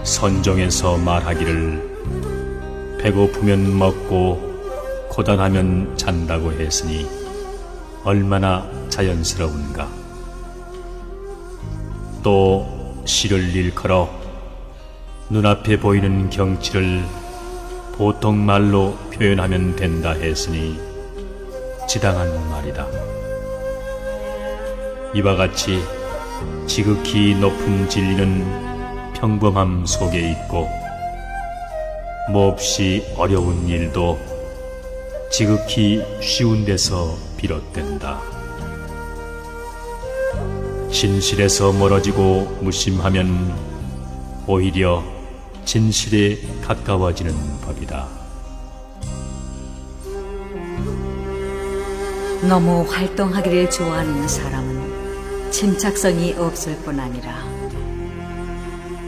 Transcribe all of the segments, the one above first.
선종에서 말하기를 배고프면 먹고 고단하면 잔다고 했으니 얼마나 자연스러운가. 또 시를 일컬어 눈앞에 보이는 경치를 보통 말로 표현하면 된다 했으니 지당한 말이다. 이와 같이 지극히 높은 진리는 평범함 속에 있고 몹시 어려운 일도 지극히 쉬운 데서 비롯된다. 진실에서 멀어지고 무심하면 오히려 진실에 가까워지는 법이다. 너무 활동하기를 좋아하는 사람은 침착성이 없을 뿐 아니라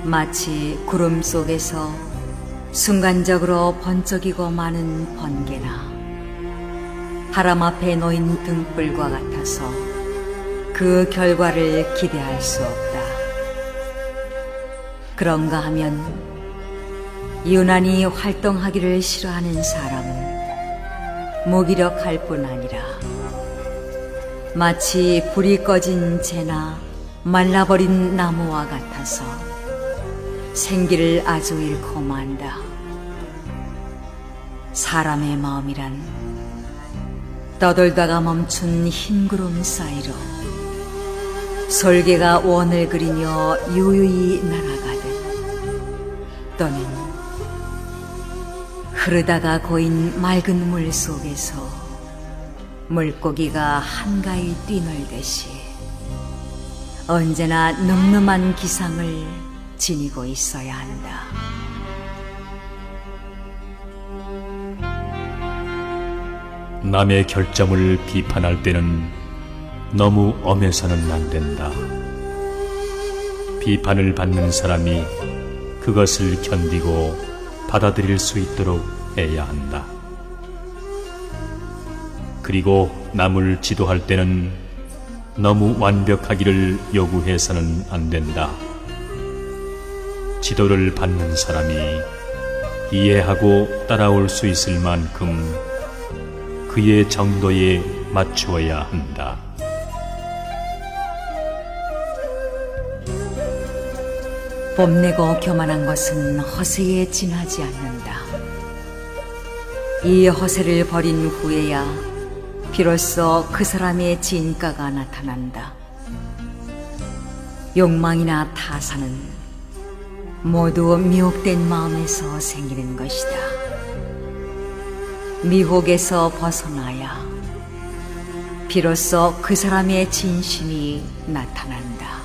마치 구름 속에서 순간적으로 번쩍이고 마는 번개나 바람 앞에 놓인 등불과 같아서 그 결과를 기대할 수 없다. 그런가 하면 유난히 활동하기를 싫어하는 사람은 무기력할 뿐 아니라 마치 불이 꺼진 재나 말라버린 나무와 같아서 생기를 아주 잃고 만다. 사람의 마음이란 떠돌다가 멈춘 흰 구름 사이로 솔개가 원을 그리며 유유히 날아가듯 또는 흐르다가 고인 맑은 물 속에서 물고기가 한가히 뛰놀듯이 언제나 늠름한 기상을 지니고 있어야 한다. 남의 결점을 비판할 때는 너무 엄해서는 안 된다. 비판을 받는 사람이 그것을 견디고 받아들일 수 있도록 해야 한다. 그리고 남을 지도할 때는 너무 완벽하기를 요구해서는 안 된다. 지도를 받는 사람이 이해하고 따라올 수 있을 만큼 그의 정도에 맞추어야 한다. 뽐내고 교만한 것은 허세에 지나지 않는다. 이 허세를 버린 후에야 비로소 그 사람의 진가가 나타난다. 욕망이나 타산은 모두 미혹된 마음에서 생기는 것이다. 미혹에서 벗어나야 비로소 그 사람의 진심이 나타난다.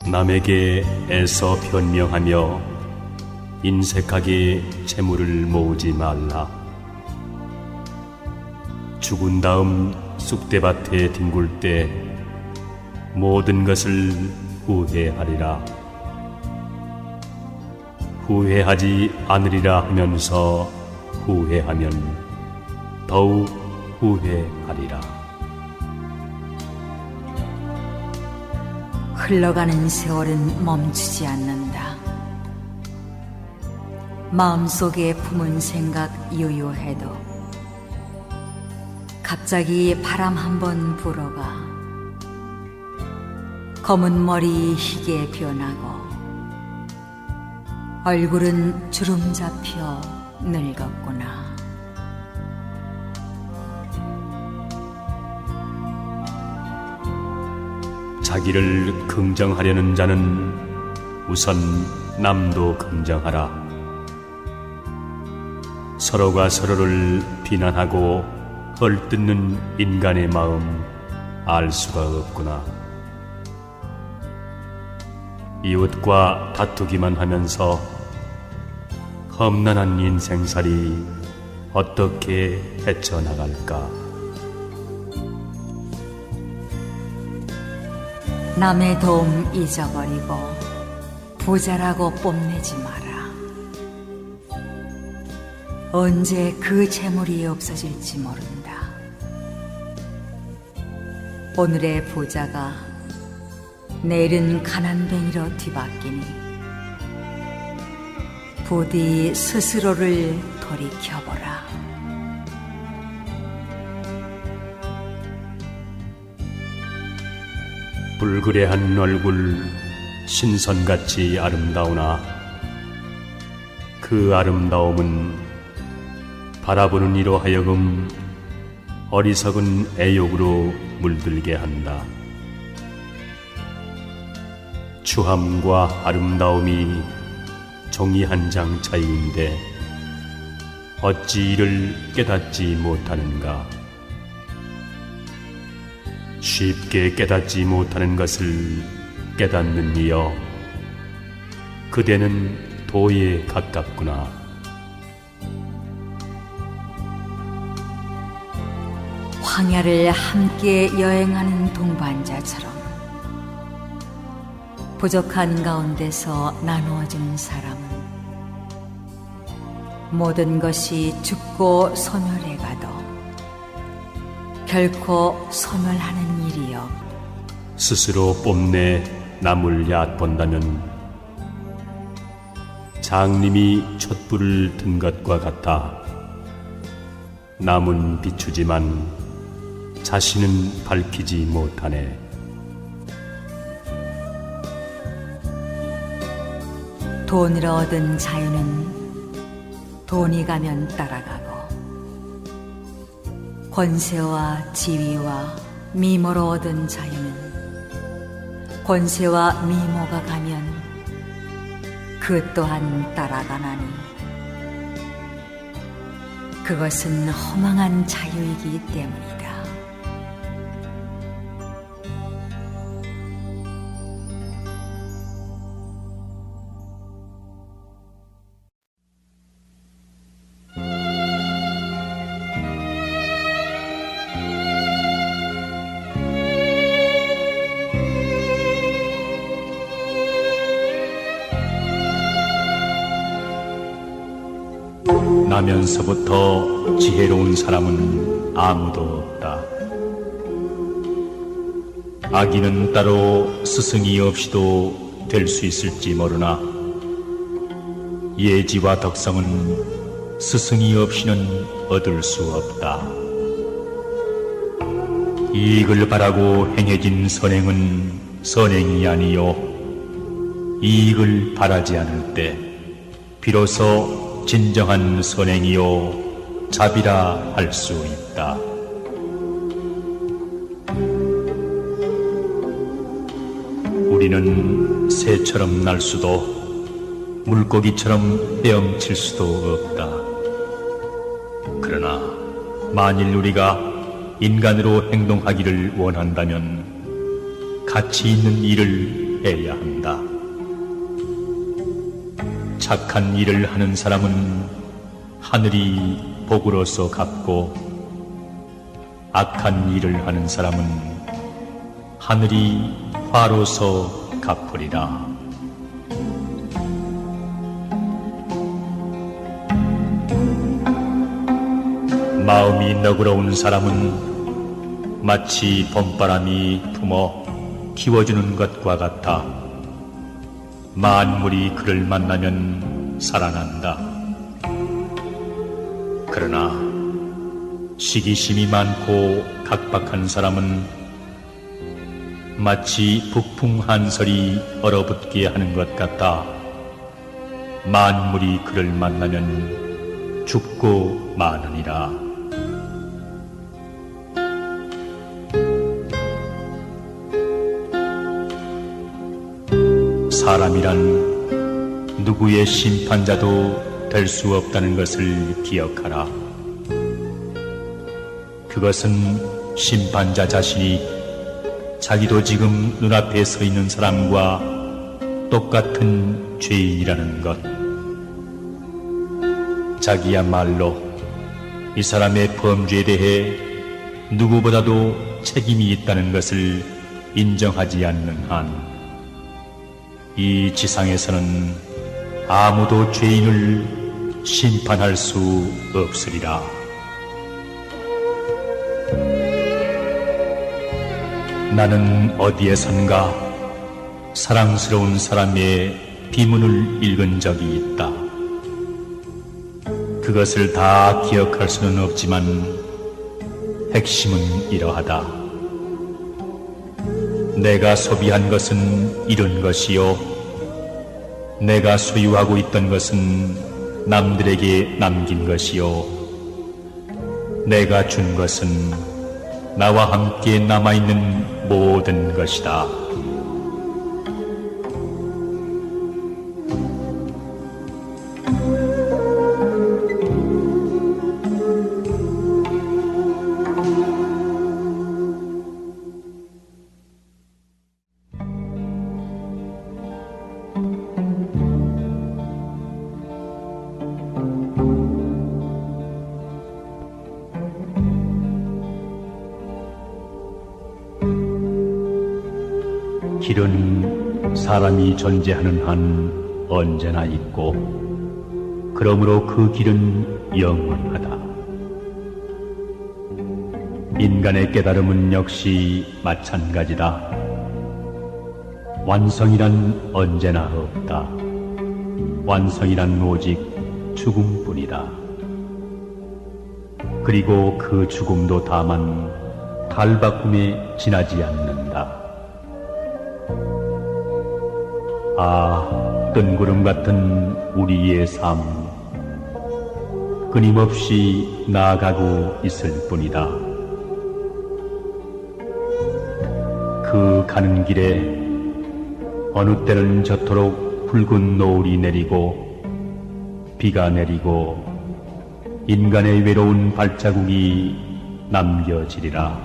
남에게 애써 변명하며 인색하게 재물을 모으지 말라. 죽은 다음 쑥대밭에 뒹굴 때 모든 것을 후회하리라. 후회하지 않으리라 하면서 후회하면 더욱 후회하리라. 흘러가는 세월은 멈추지 않는다. 마음속에 품은 생각 유유해도 갑자기 바람 한번 불어가 검은 머리 희게 변하고 얼굴은 주름 잡혀 늙었구나. 자기를 긍정하려는 자는 우선 남도 긍정하라. 서로가 서로를 비난하고 헐뜯는 인간의 마음 알 수가 없구나. 이웃과 다투기만 하면서 험난한 인생살이 어떻게 헤쳐나갈까? 남의 도움 잊어버리고 부자라고 뽐내지 마라. 언제 그 재물이 없어질지 모른다. 오늘의 부자가 내일은 가난뱅이로 뒤바뀌니 부디 스스로를 돌이켜보라. 불그레한 얼굴 신선같이 아름다우나 그 아름다움은 바라보는 이로 하여금 어리석은 애욕으로 물들게 한다. 추함과 아름다움이 종이 한 장 차이인데 어찌 이를 깨닫지 못하는가? 쉽게 깨닫지 못하는 것을 깨닫는 이여, 그대는 도에 가깝구나. 황야를 함께 여행하는 동반자처럼 부족한 가운데서 나누어진 사람은 모든 것이 죽고 소멸해 가도 결코 소멸하는 일이여. 스스로 뽐내 남을 얕본다면 장님이 촛불을 든 것과 같아 남은 비추지만 자신은 밝히지 못하네. 돈을 얻은 자유는 돈이 가면 따라가고 권세와 지위와 미모로 얻은 자유는 권세와 미모가 가면 그 또한 따라가나니 그것은 허망한 자유이기 때문이다. 나면서부터 지혜로운 사람은 아무도 없다. 아기는 따로 스승이 없이도 될 수 있을지 모르나 예지와 덕성은 스승이 없이는 얻을 수 없다. 이익을 바라고 행해진 선행은 선행이 아니요 이익을 바라지 않을 때 비로소 진정한 선행이요 자비라 할 수 있다. 우리는 새처럼 날 수도 물고기처럼 헤엄칠 수도 없다. 그러나 만일 우리가 인간으로 행동하기를 원한다면 가치 있는 일을 해야 한다. 착한 일을 하는 사람은 하늘이 복으로서 갚고 악한 일을 하는 사람은 하늘이 화로서 갚으리라. 마음이 너그러운 사람은 마치 봄바람이 품어 키워주는 것과 같아 만물이 그를 만나면 살아난다. 그러나 시기심이 많고 각박한 사람은 마치 북풍 한설이 얼어붙게 하는 것 같아 만물이 그를 만나면 죽고 마느니라. 사람이란 누구의 심판자도 될 수 없다는 것을 기억하라. 그것은 심판자 자신이 자기도 지금 눈앞에 서 있는 사람과 똑같은 죄인이라는 것. 자기야말로 이 사람의 범죄에 대해 누구보다도 책임이 있다는 것을 인정하지 않는 한 이 지상에서는 아무도 죄인을 심판할 수 없으리라. 나는 어디에선가 사랑스러운 사람의 비문을 읽은 적이 있다. 그것을 다 기억할 수는 없지만 핵심은 이러하다. 내가 소비한 것은 이룬 것이요, 내가 소유하고 있던 것은 남들에게 남긴 것이요, 내가 준 것은 나와 함께 남아있는 모든 것이다. 길은 사람이 존재하는 한 언제나 있고, 그러므로 그 길은 영원하다. 인간의 깨달음은 역시 마찬가지다. 완성이란 언제나 없다. 완성이란 오직 죽음뿐이다. 그리고 그 죽음도 다만 탈바꿈에 지나지 않는다. 아, 뜬구름 같은 우리의 삶, 끊임없이 나아가고 있을 뿐이다. 그 가는 길에 어느 때는 저토록 붉은 노을이 내리고 비가 내리고 인간의 외로운 발자국이 남겨지리라.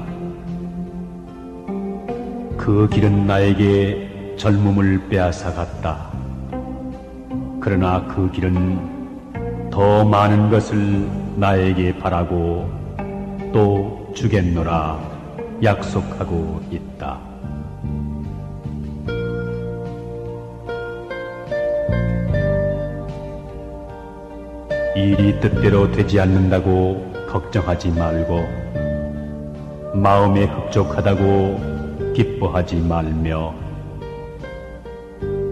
그 길은 나에게 젊음을 빼앗아갔다. 그러나 그 길은 더 많은 것을 나에게 바라고 또 주겠노라 약속하고 있다. 일이 뜻대로 되지 않는다고 걱정하지 말고, 마음에 흡족하다고 기뻐하지 말며,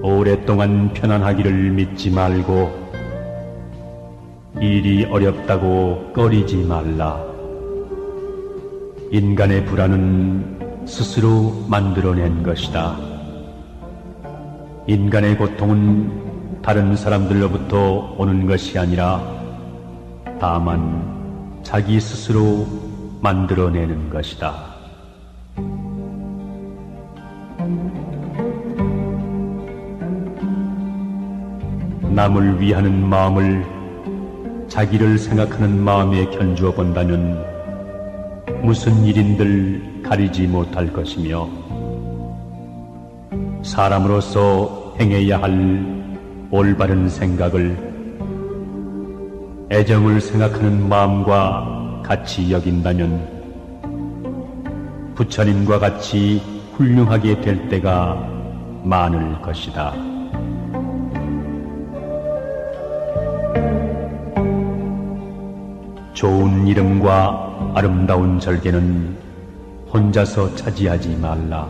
오랫동안 편안하기를 믿지 말고, 일이 어렵다고 꺼리지 말라. 인간의 불안은 스스로 만들어낸 것이다. 인간의 고통은 다른 사람들로부터 오는 것이 아니라 다만 자기 스스로 만들어내는 것이다. 남을 위하는 마음을 자기를 생각하는 마음에 견주어 본다면 무슨 일인들 가리지 못할 것이며, 사람으로서 행해야 할 올바른 생각을 애정을 생각하는 마음과 같이 여긴다면 부처님과 같이 훌륭하게 될 때가 많을 것이다. 좋은 이름과 아름다운 절개는 혼자서 차지하지 말라.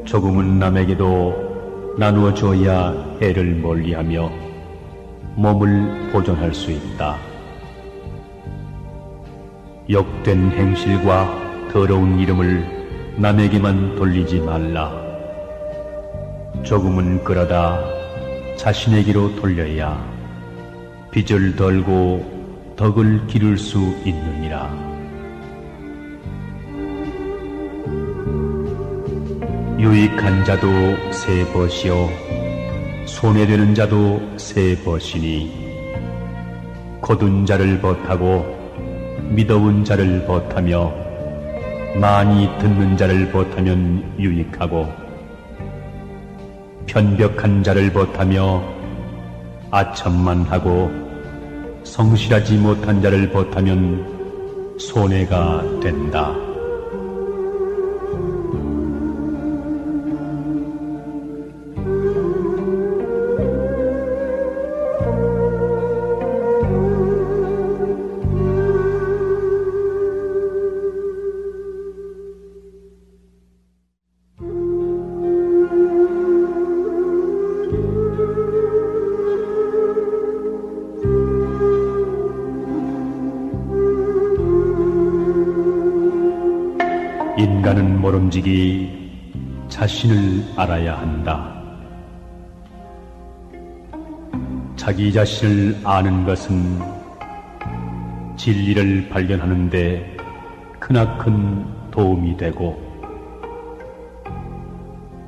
조금은 남에게도 나누어 줘야 해를 멀리하며 몸을 보존할 수 있다. 욕된 행실과 더러운 이름을 남에게만 돌리지 말라. 조금은 끌어다 자신에게로 돌려야 빚을 덜고 덕을 기를 수 있느니라. 유익한 자도 세 벗이요 손해되는 자도 세 벗이니, 곧은 자를 벗하고 미더운 자를 벗하며 많이 듣는 자를 벗하면 유익하고, 편벽한 자를 벗하며 아첨만 하고 성실하지 못한 자를 벗하면 손해가 된다. 인간은 모름지기 자신을 알아야 한다. 자기 자신을 아는 것은 진리를 발견하는 데 크나큰 도움이 되고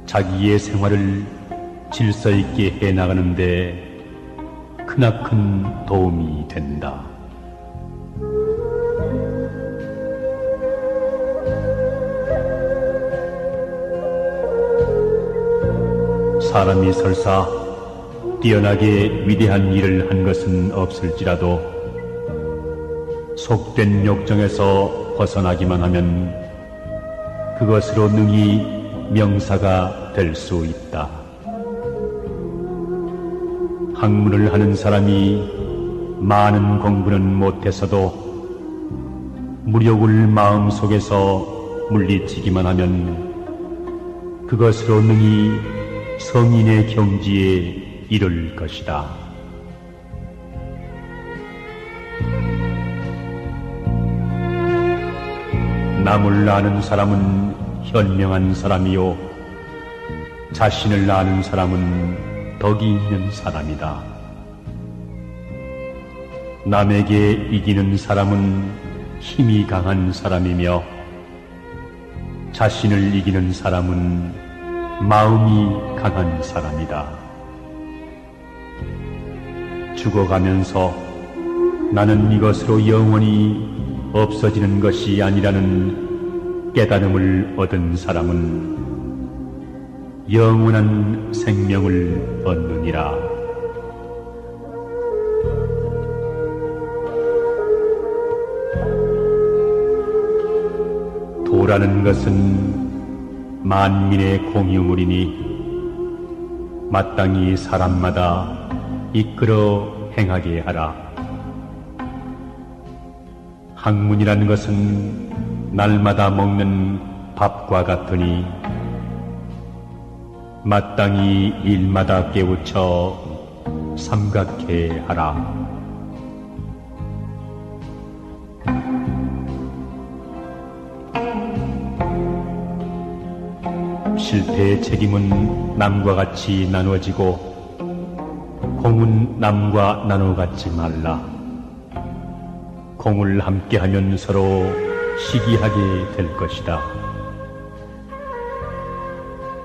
자기의 생활을 질서 있게 해나가는 데 크나큰 도움이 된다. 사람이 설사 뛰어나게 위대한 일을 한 것은 없을지라도 속된 욕정에서 벗어나기만 하면 그것으로 능히 명사가 될 수 있다. 학문을 하는 사람이 많은 공부는 못해서도 무력을 마음속에서 물리치기만 하면 그것으로 능히 성인의 경지에 이를 것이다. 남을 아는 사람은 현명한 사람이요 자신을 아는 사람은 덕이 있는 사람이다. 남에게 이기는 사람은 힘이 강한 사람이며 자신을 이기는 사람은 마음이 강한 사람이다. 죽어가면서 나는 이것으로 영원히 없어지는 것이 아니라는 깨달음을 얻은 사람은 영원한 생명을 얻느니라. 도라는 것은 만민의 공유물이니 마땅히 사람마다 이끌어 행하게 하라. 학문이라는 것은 날마다 먹는 밥과 같으니 마땅히 일마다 깨우쳐 삼각해 하라. 실패의 책임은 남과 같이 나누어지고 공은 남과 나눠 갖지 말라. 공을 함께하면 서로 시기하게 될 것이다.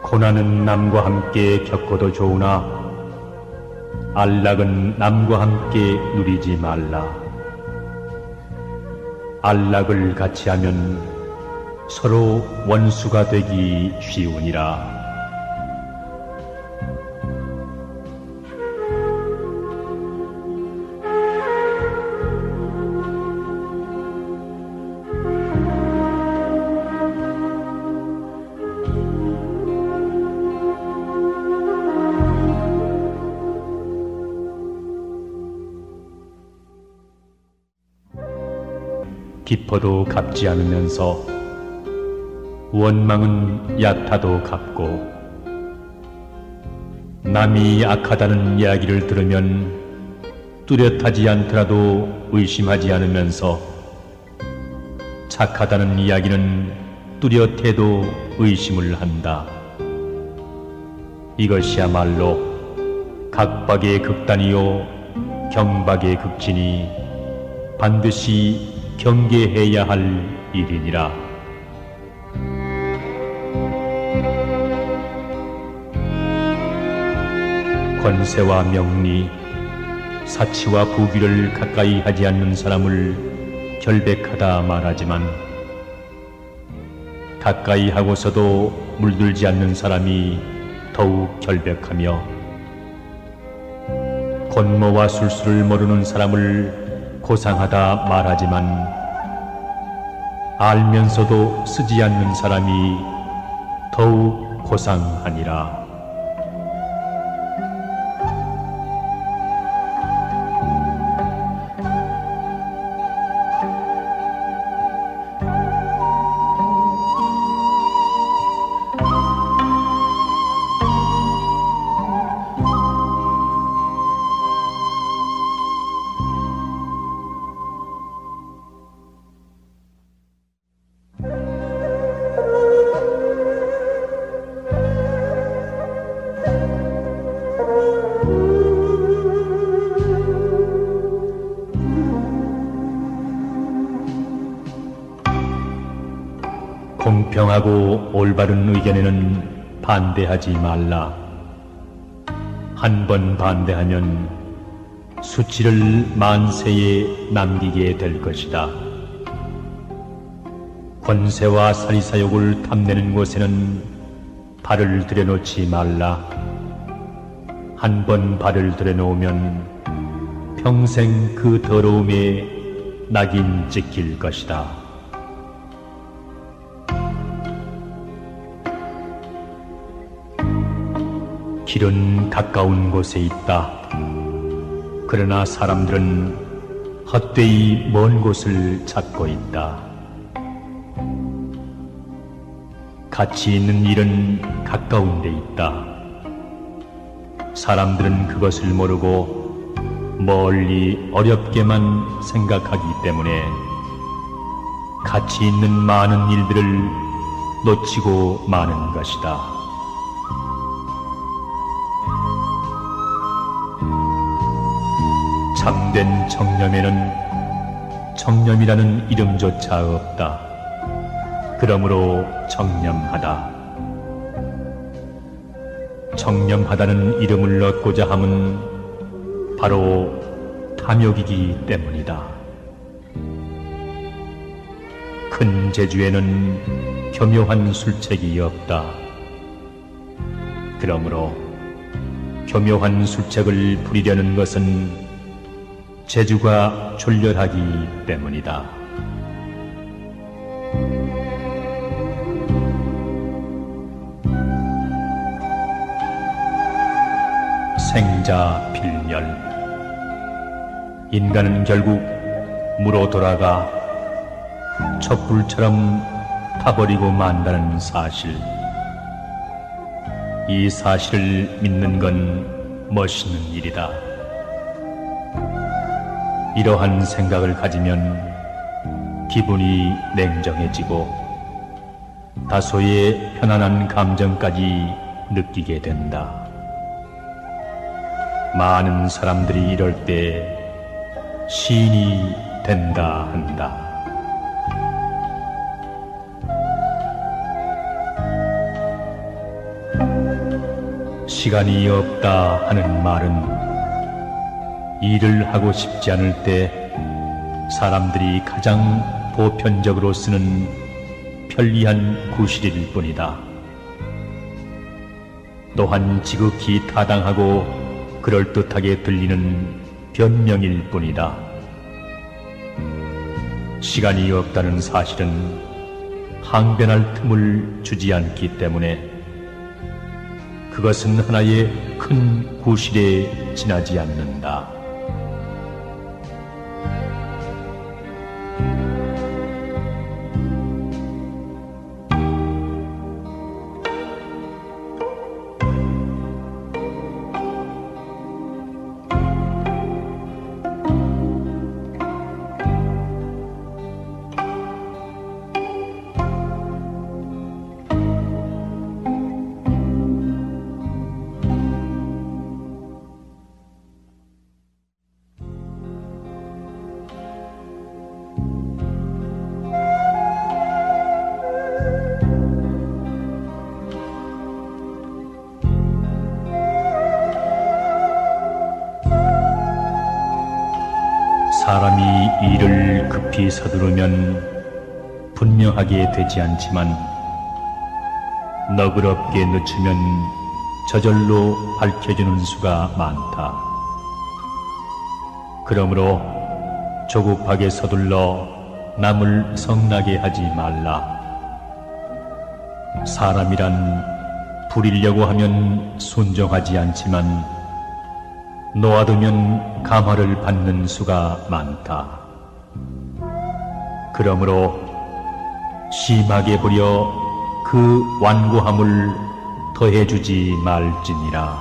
고난은 남과 함께 겪어도 좋으나 안락은 남과 함께 누리지 말라. 안락을 같이 하면 서로 원수가 되기 쉬우니라. 깊어도 갚지 않으면서 원망은 얕아도 갚고 남이 악하다는 이야기를 들으면 뚜렷하지 않더라도 의심하지 않으면서 착하다는 이야기는 뚜렷해도 의심을 한다. 이것이야말로 각박의 극단이요 경박의 극진이 반드시 경계해야 할 일이니라. 권세와 명리, 사치와 부귀를 가까이 하지 않는 사람을 결백하다 말하지만 가까이 하고서도 물들지 않는 사람이 더욱 결백하며 권모와 술수를 모르는 사람을 고상하다 말하지만 알면서도 쓰지 않는 사람이 더욱 고상하니라. 공평하고 올바른 의견에는 반대하지 말라. 한 번 반대하면 수치를 만세에 남기게 될 것이다. 권세와 사리사욕을 탐내는 곳에는 발을 들여놓지 말라. 한 번 발을 들여놓으면 평생 그 더러움에 낙인 찍힐 것이다. 길은 가까운 곳에 있다. 그러나 사람들은 헛되이 먼 곳을 찾고 있다. 가치 있는 일은 가까운 데 있다. 사람들은 그것을 모르고 멀리 어렵게만 생각하기 때문에 가치 있는 많은 일들을 놓치고 마는 것이다. 참된 청렴에는 청렴이라는 이름조차 없다. 그러므로 청렴하다. 청렴하다는 이름을 얻고자 함은 바로 탐욕이기 때문이다. 큰 재주에는 교묘한 술책이 없다. 그러므로 교묘한 술책을 부리려는 것은 재주가 졸렬하기 때문이다. 생자 필멸. 인간은 결국 무로 돌아가 촛불처럼 타버리고 만다는 사실. 이 사실을 믿는 건 멋있는 일이다. 이러한 생각을 가지면 기분이 냉정해지고 다소의 편안한 감정까지 느끼게 된다. 많은 사람들이 이럴 때 시인이 된다 한다. 시간이 없다 하는 말은 일을 하고 싶지 않을 때 사람들이 가장 보편적으로 쓰는 편리한 구실일 뿐이다. 또한 지극히 타당하고 그럴듯하게 들리는 변명일 뿐이다. 시간이 없다는 사실은 항변할 틈을 주지 않기 때문에 그것은 하나의 큰 구실에 지나지 않는다. 사람이 일을 급히 서두르면 분명하게 되지 않지만 너그럽게 늦추면 저절로 밝혀지는 수가 많다. 그러므로 조급하게 서둘러 남을 성나게 하지 말라. 사람이란 부리려고 하면 순종하지 않지만 놓아두면 감화를 받는 수가 많다. 그러므로 심하게 부려 그 완고함을 더해주지 말지니라.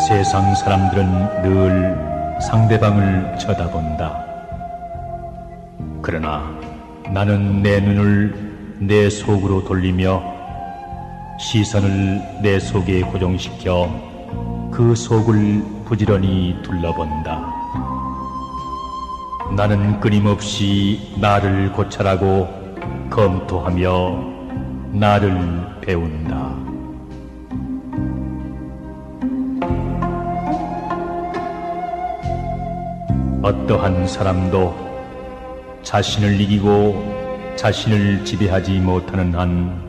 세상 사람들은 늘 상대방을 쳐다본다. 그러나 나는 내 눈을 내 속으로 돌리며 시선을 내 속에 고정시켜 그 속을 부지런히 둘러본다. 나는 끊임없이 나를 고찰하고 검토하며 나를 배운다. 어떠한 사람도 자신을 이기고 자신을 지배하지 못하는 한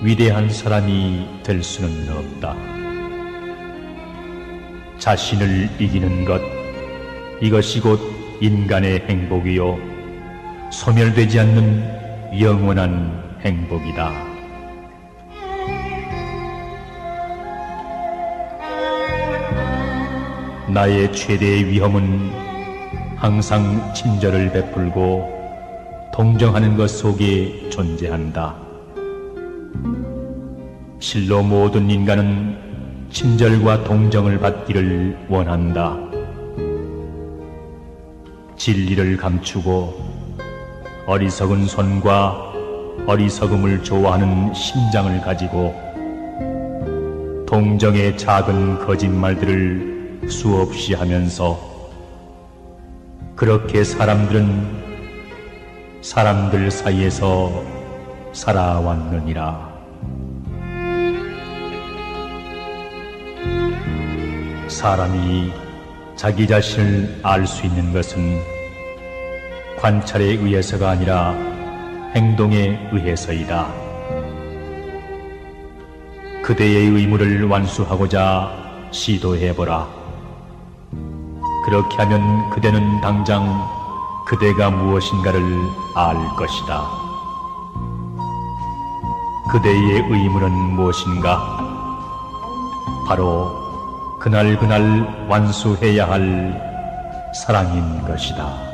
위대한 사람이 될 수는 없다. 자신을 이기는 것, 이것이 곧 인간의 행복이요 소멸되지 않는 영원한 행복이다. 나의 최대의 위험은 항상 친절을 베풀고 동정하는 것 속에 존재한다. 실로 모든 인간은 친절과 동정을 받기를 원한다. 진리를 감추고 어리석은 손과 어리석음을 좋아하는 심장을 가지고 동정의 작은 거짓말들을 수없이 하면서 그렇게 사람들은 사람들 사이에서 살아왔느니라. 사람이 자기 자신을 알 수 있는 것은 관찰에 의해서가 아니라 행동에 의해서이다. 그대의 의무를 완수하고자 시도해보라. 그렇게 하면 그대는 당장 그대가 무엇인가를 알 것이다. 그대의 의무는 무엇인가? 바로 그날 완수해야 할 사랑인 것이다.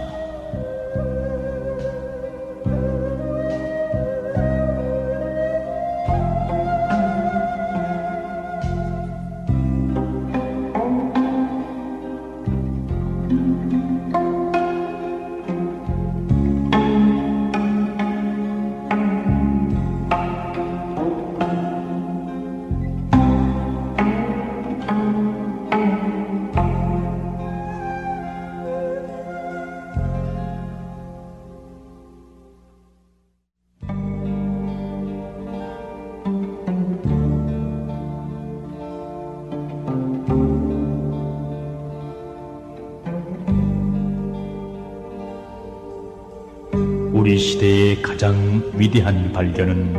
우리 시대의 가장 위대한 발견은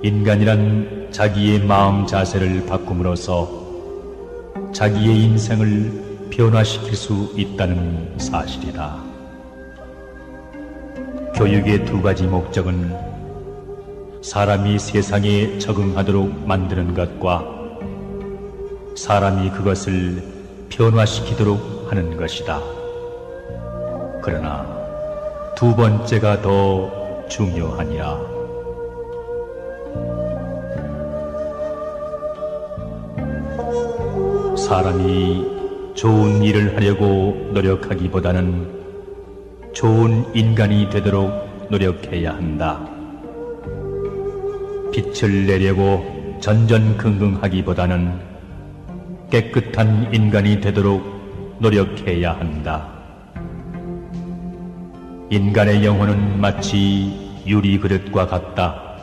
인간이란 자기의 마음 자세를 바꿈으로써 자기의 인생을 변화시킬 수 있다는 사실이다. 교육의 두 가지 목적은 사람이 세상에 적응하도록 만드는 것과 사람이 그것을 변화시키도록 하는 것이다. 그러나 두 번째가 더 중요하니라. 사람이 좋은 일을 하려고 노력하기보다는 좋은 인간이 되도록 노력해야 한다. 빛을 내려고 전전긍긍하기보다는 깨끗한 인간이 되도록 노력해야 한다. 인간의 영혼은 마치 유리 그릇과 같다.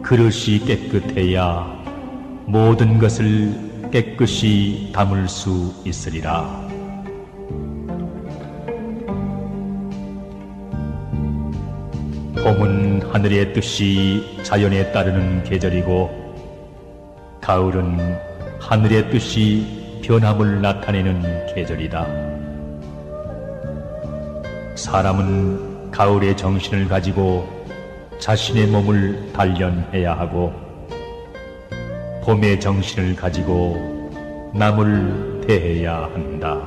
그릇이 깨끗해야 모든 것을 깨끗이 담을 수 있으리라. 봄은 하늘의 뜻이 자연에 따르는 계절이고 가을은 하늘의 뜻이 변함을 나타내는 계절이다. 사람은 가을의 정신을 가지고 자신의 몸을 단련해야 하고 봄의 정신을 가지고 남을 대해야 한다.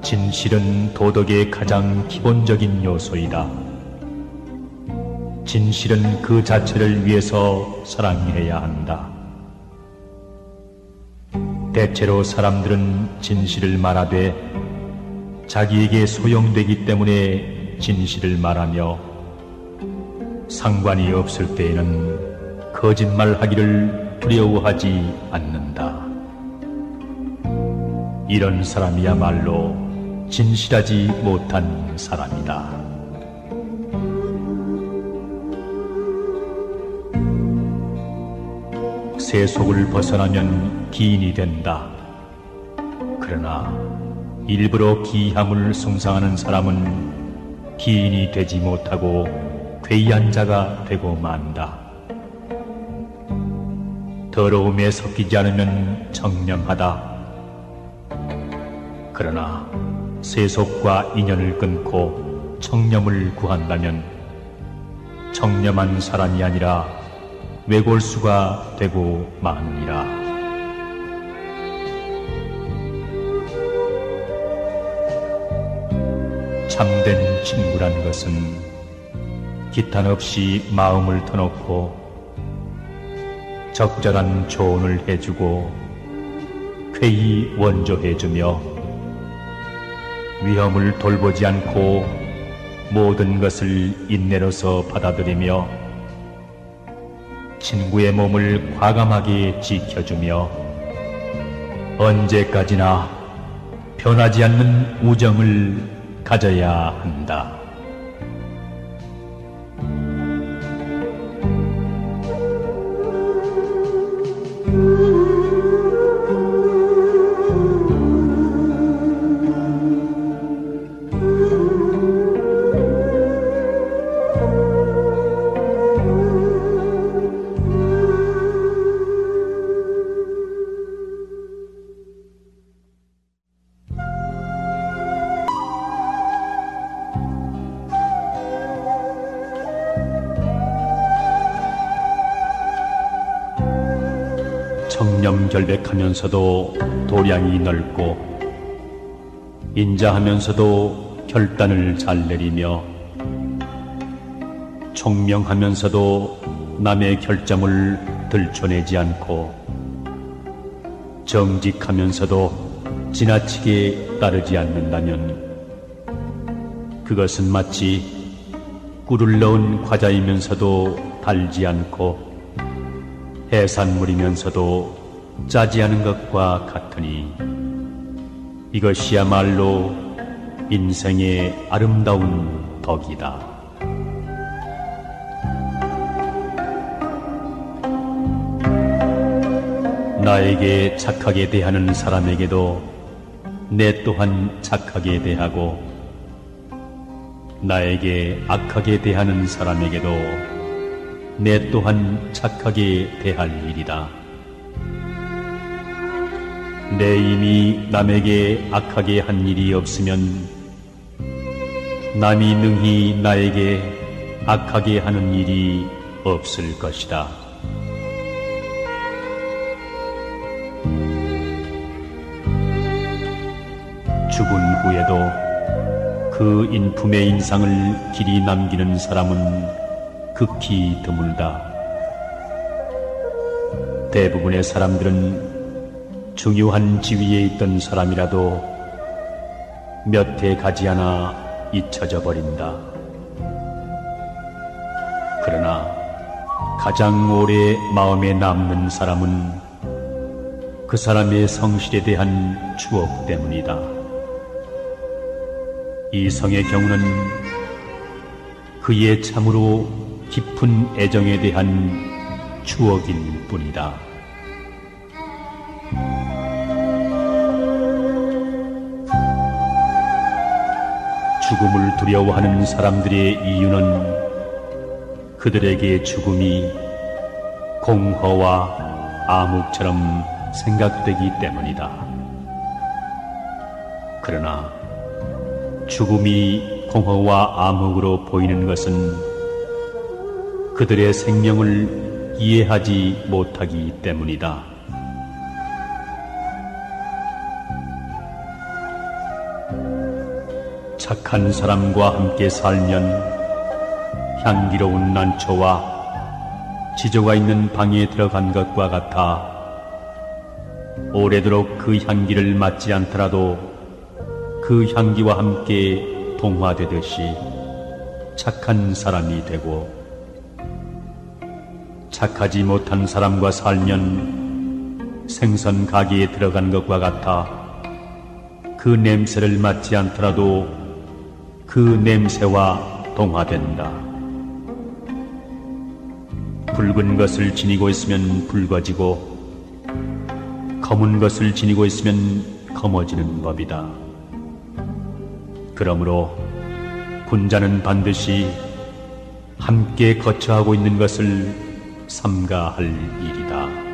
진실은 도덕의 가장 기본적인 요소이다. 진실은 그 자체를 위해서 사랑해야 한다. 대체로 사람들은 진실을 말하되 자기에게 소용되기 때문에 진실을 말하며 상관이 없을 때에는 거짓말하기를 두려워하지 않는다. 이런 사람이야말로 진실하지 못한 사람이다. 세속을 벗어나면 기인이 된다. 그러나 일부러 기함을 숭상하는 사람은 기인이 되지 못하고 괴이한 자가 되고 만다. 더러움에 섞이지 않으면 청렴하다. 그러나 세속과 인연을 끊고 청렴을 구한다면 청렴한 사람이 아니라 외골수가 되고 마느니라. 참된 친구란 것은 기탄 없이 마음을 터놓고 적절한 조언을 해주고 쾌히 원조해주며 위험을 돌보지 않고 모든 것을 인내로서 받아들이며 친구의 몸을 과감하게 지켜주며 언제까지나 변하지 않는 우정을 가져야 한다. 청렴결백하면서도 도량이 넓고 인자하면서도 결단을 잘 내리며 총명하면서도 남의 결정을 들춰내지 않고 정직하면서도 지나치게 따르지 않는다면 그것은 마치 꿀을 넣은 과자이면서도 달지 않고 해산물이면서도 짜지 않은 것과 같으니 이것이야말로 인생의 아름다운 덕이다. 나에게 착하게 대하는 사람에게도 내 또한 착하게 대하고 나에게 악하게 대하는 사람에게도 내 또한 착하게 대할 일이다. 내 이미 남에게 악하게 한 일이 없으면 남이 능히 나에게 악하게 하는 일이 없을 것이다. 죽은 후에도 그 인품의 인상을 길이 남기는 사람은 극히 드물다. 대부분의 사람들은 중요한 지위에 있던 사람이라도 몇 해 가지 않아 잊혀져 버린다. 그러나 가장 오래 마음에 남는 사람은 그 사람의 성실에 대한 추억 때문이다. 이성의 경우는 그의 참으로 깊은 애정에 대한 추억일 뿐이다. 죽음을 두려워하는 사람들의 이유는 그들에게 죽음이 공허와 암흑처럼 생각되기 때문이다. 그러나 죽음이 공허와 암흑으로 보이는 것은 그들의 생명을 이해하지 못하기 때문이다. 착한 사람과 함께 살면 향기로운 난초와 지조가 있는 방에 들어간 것과 같아 오래도록 그 향기를 맡지 않더라도 그 향기와 함께 동화되듯이 착한 사람이 되고 착하지 못한 사람과 살면 생선 가게에 들어간 것과 같아 그 냄새를 맡지 않더라도 그 냄새와 동화된다. 붉은 것을 지니고 있으면 붉어지고 검은 것을 지니고 있으면 검어지는 법이다. 그러므로 군자는 반드시 함께 거처하고 있는 것을 삼가할 일이다.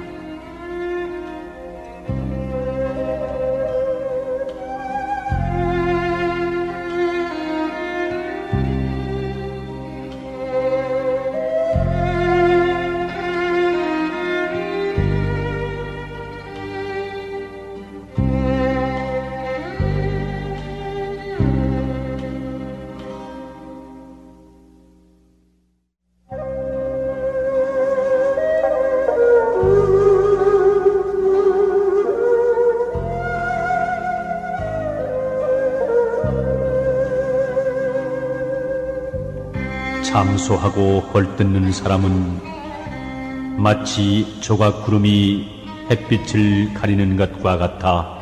참소하고 헐뜯는 사람은 마치 조각 구름이 햇빛을 가리는 것과 같아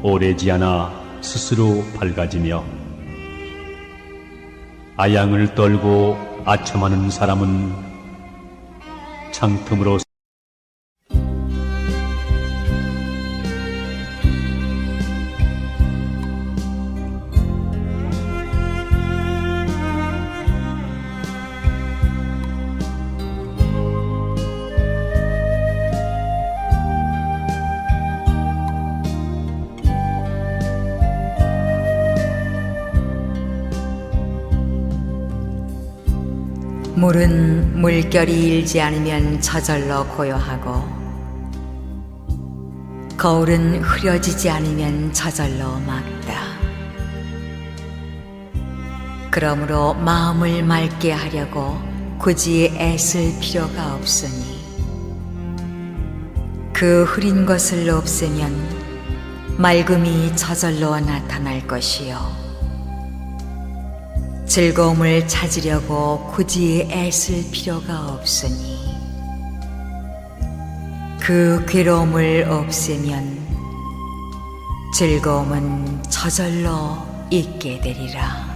오래지 않아 스스로 밝아지며, 아양을 떨고 아첨하는 사람은 창틈으로 물은 물결이 일지 않으면 저절로 고요하고 거울은 흐려지지 않으면 저절로 막다. 그러므로 마음을 맑게 하려고 굳이 애쓸 필요가 없으니 그 흐린 것을 없애면 맑음이 저절로 나타날 것이요, 즐거움을 찾으려고 굳이 애쓸 필요가 없으니 그 괴로움을 없애면 즐거움은 저절로 있게 되리라.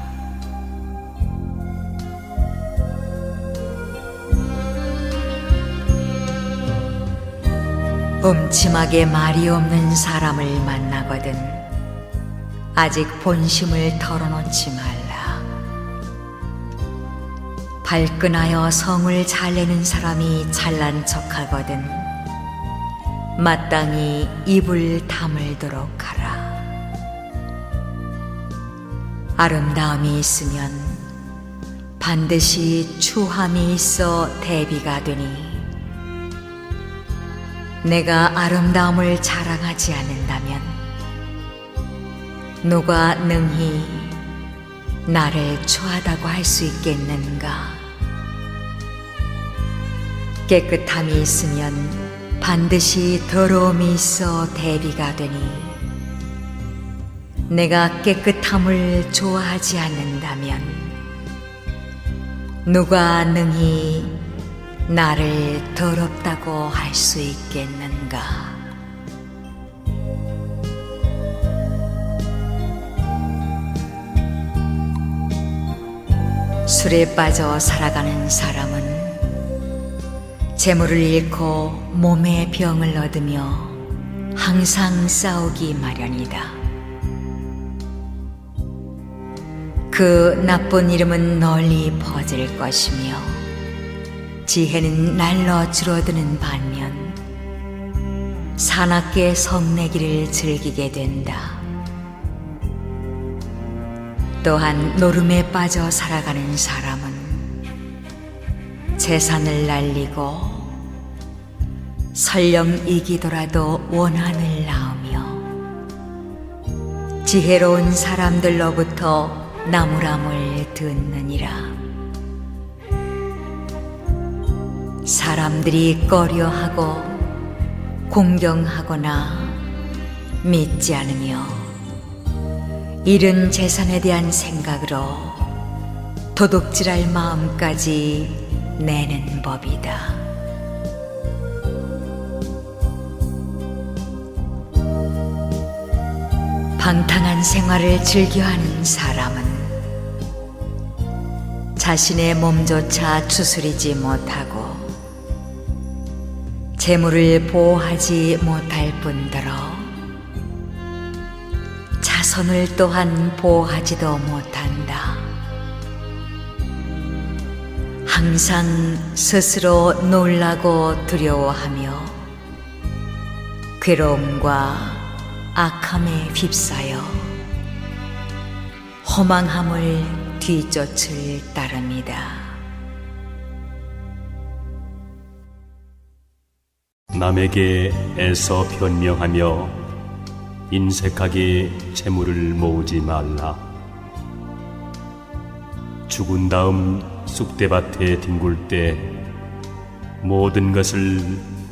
음침하게 말이 없는 사람을 만나거든 아직 본심을 털어놓지 말라. 발끈하여 성을 잘 내는 사람이 잘난 척하거든 마땅히 입을 다물도록 하라. 아름다움이 있으면 반드시 추함이 있어 대비가 되니 내가 아름다움을 자랑하지 않는다면 누가 능히 나를 추하다고 할 수 있겠는가? 깨끗함이 있으면 반드시 더러움이 있어 대비가 되니 내가 깨끗함을 좋아하지 않는다면 누가 능히 나를 더럽다고 할 수 있겠는가? 술에 빠져 살아가는 사람은 재물을 잃고 몸에 병을 얻으며 항상 싸우기 마련이다. 그 나쁜 이름은 널리 퍼질 것이며 지혜는 날로 줄어드는 반면 사납게 성내기를 즐기게 된다. 또한 노름에 빠져 살아가는 사람은 재산을 날리고 설령 이기더라도 원한을 낳으며 지혜로운 사람들로부터 나무람을 듣느니라. 사람들이 꺼려하고 공경하거나 믿지 않으며 잃은 재산에 대한 생각으로 도둑질할 마음까지 내는 법이다. 방탕한 생활을 즐겨하는 사람은 자신의 몸조차 추스리지 못하고 재물을 보호하지 못할 뿐더러 자손을 또한 보호하지도 못한다. 항상 스스로 놀라고 두려워하며 괴로움과 악함에 휩싸여 허망함을 뒤쫓을 따름이다. 남에게 애써 변명하며 인색하게 재물을 모으지 말라. 죽은 다음 쑥대밭에 뒹굴 때 모든 것을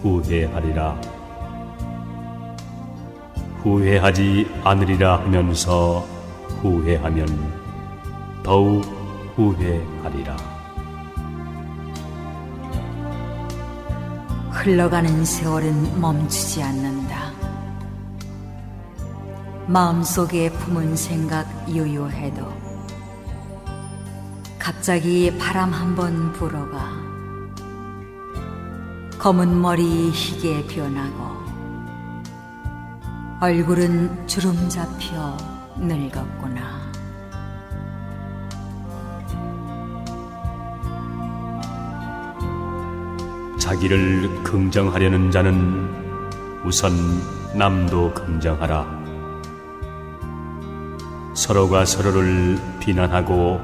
후회하리라. 후회하지 않으리라 하면서 후회하면 더욱 후회하리라. 흘러가는 세월은 멈추지 않는다. 마음속에 품은 생각 유유해도 갑자기 바람 한번 불어가 검은 머리 희게 변하고 얼굴은 주름 잡혀 늙었구나. 자기를 긍정하려는 자는 우선 남도 긍정하라. 서로가 서로를 비난하고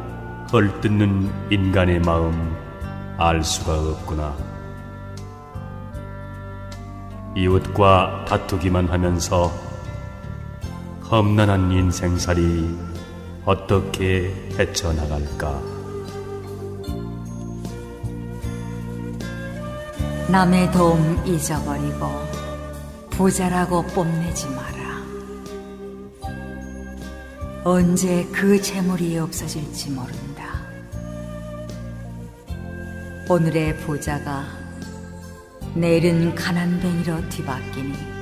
헐뜯는 인간의 마음 알 수가 없구나. 이웃과 다투기만 하면서 험난한 인생살이 어떻게 헤쳐나갈까? 남의 도움 잊어버리고 부자라고 뽐내지 마라. 언제 그 재물이 없어질지 모른다. 오늘의 부자가 내일은 가난뱅이로 뒤바뀌니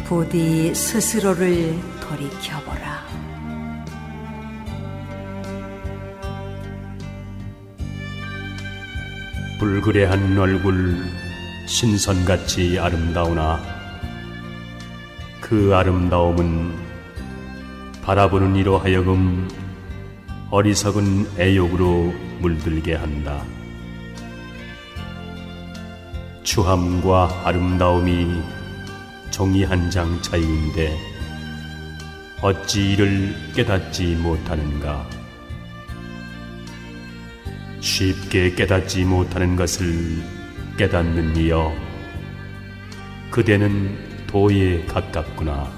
부디 스스로를 돌이켜보라. 불그레한 얼굴 신선같이 아름다우나 그 아름다움은 바라보는 이로 하여금 어리석은 애욕으로 물들게 한다. 추함과 아름다움이 종이 한 장 차이인데 어찌 이를 깨닫지 못하는가? 쉽게 깨닫지 못하는 것을 깨닫는 이여, 그대는 도에 가깝구나.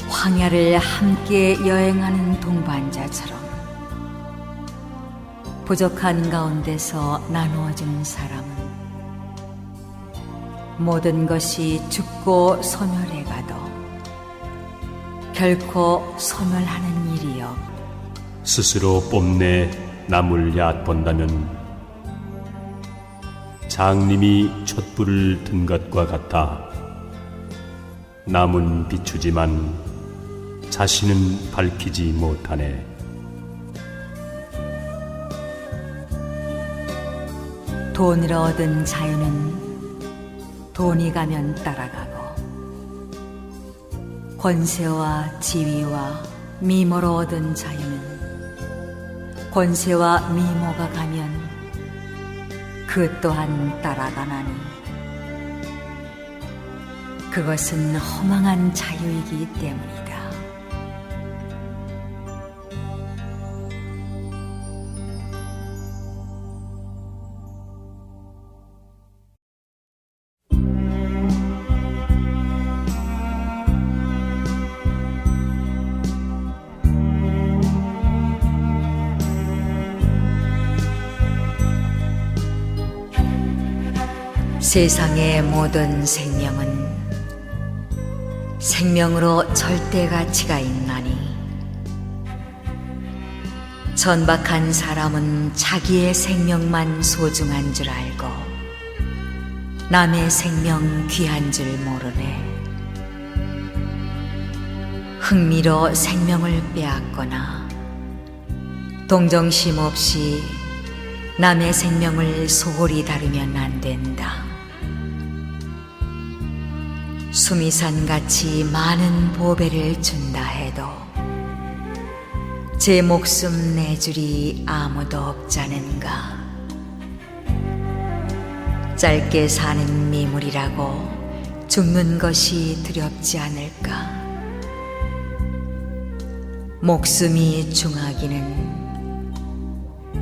황야를 함께 여행하는 동반자처럼 부족한 가운데서 나누어주는 사람은 모든 것이 죽고 소멸해가도 결코 소멸하는 일이여. 스스로 뽐내 남을 얕본다면 장님이 촛불을 든 것과 같아 남은 비추지만 자신은 밝히지 못하네. 돈을 얻은 자유는 돈이 가면 따라가고 권세와 지위와 미모로 얻은 자유는 권세와 미모가 가면 그 또한 따라가나니 그것은 허망한 자유이기 때문이다. 세상의 모든 생명은 생명으로 절대 가치가 있나니 천박한 사람은 자기의 생명만 소중한 줄 알고 남의 생명 귀한 줄 모르네. 흥미로 생명을 빼앗거나 동정심 없이 남의 생명을 소홀히 다루면 안 된다. 수미산같이 많은 보배를 준다 해도 제 목숨 내줄이 아무도 없자는가. 짧게 사는 미물이라고 죽는 것이 두렵지 않을까. 목숨이 중하기는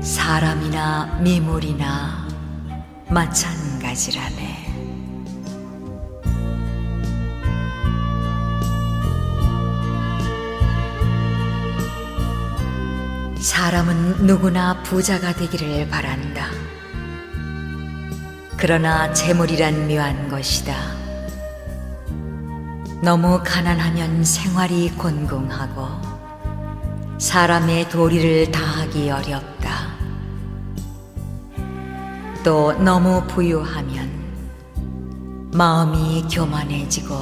사람이나 미물이나 마찬가지라네. 사람은 누구나 부자가 되기를 바란다. 그러나 재물이란 묘한 것이다. 너무 가난하면 생활이 곤궁하고 사람의 도리를 다하기 어렵다. 또 너무 부유하면 마음이 교만해지고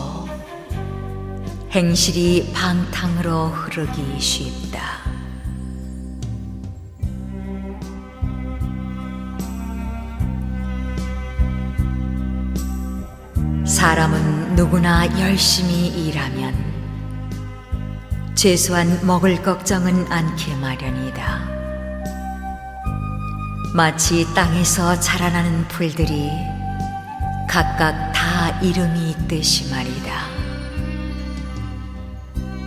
행실이 방탕으로 흐르기 쉽다. 사람은 누구나 열심히 일하면 최소한 먹을 걱정은 않게 마련이다. 마치 땅에서 자라나는 풀들이 각각 다 이름이 있듯이 말이다.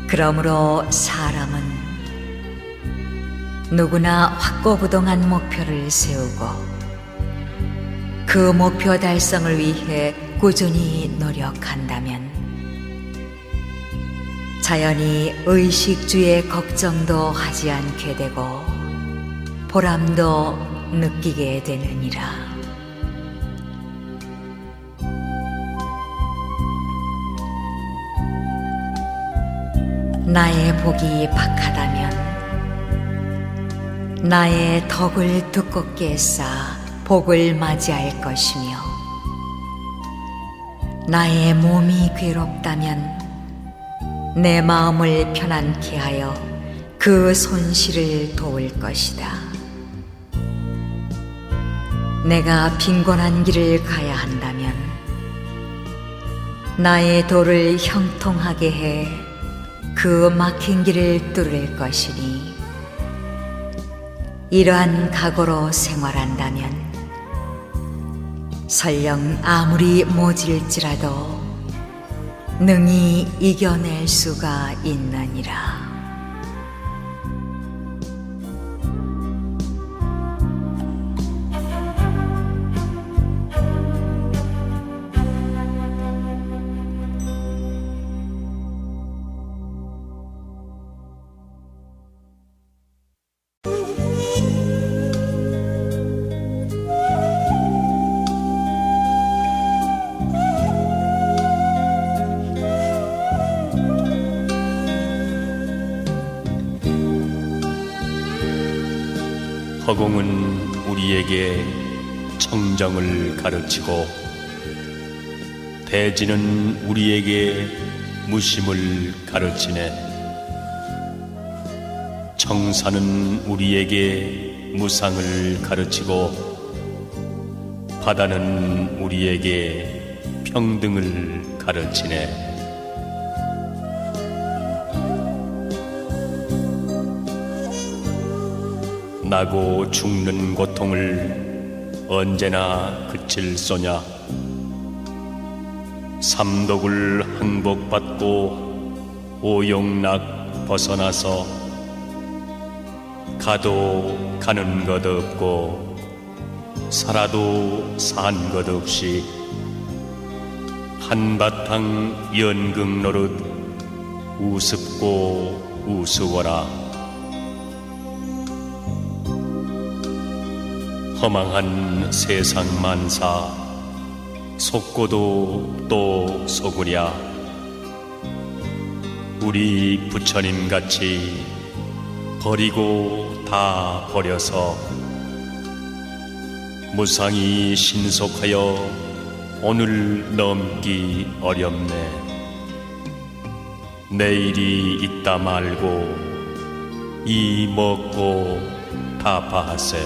그러므로 사람은 누구나 확고부동한 목표를 세우고 그 목표 달성을 위해 꾸준히 노력한다면 자연히 의식주의 걱정도 하지 않게 되고 보람도 느끼게 되느니라. 나의 복이 박하다면 나의 덕을 두껍게 쌓아 복을 맞이할 것이며 나의 몸이 괴롭다면 내 마음을 편안케 하여 그 손실을 도울 것이다. 내가 빈곤한 길을 가야 한다면 나의 도를 형통하게 해 그 막힌 길을 뚫을 것이니 이러한 각오로 생활한다면 설령 아무리 모질지라도 능히 이겨낼 수가 있느니라. 허공은 우리에게 청정을 가르치고 대지는 우리에게 무심을 가르치네. 청사는 우리에게 무상을 가르치고 바다는 우리에게 평등을 가르치네. 나고 죽는 고통을 언제나 그칠 소냐. 삼독을 항복받고 오용락 벗어나서 가도 가는 것 없고 살아도 산 것 없이 한바탕 연극 노릇 우습고 우스워라. 허망한 세상 만사 속고도 또 속으랴. 우리 부처님같이 버리고 다 버려서 무상히 신속하여 오늘 넘기 어렵네. 내일이 있다 말고 이 먹고 타파하세.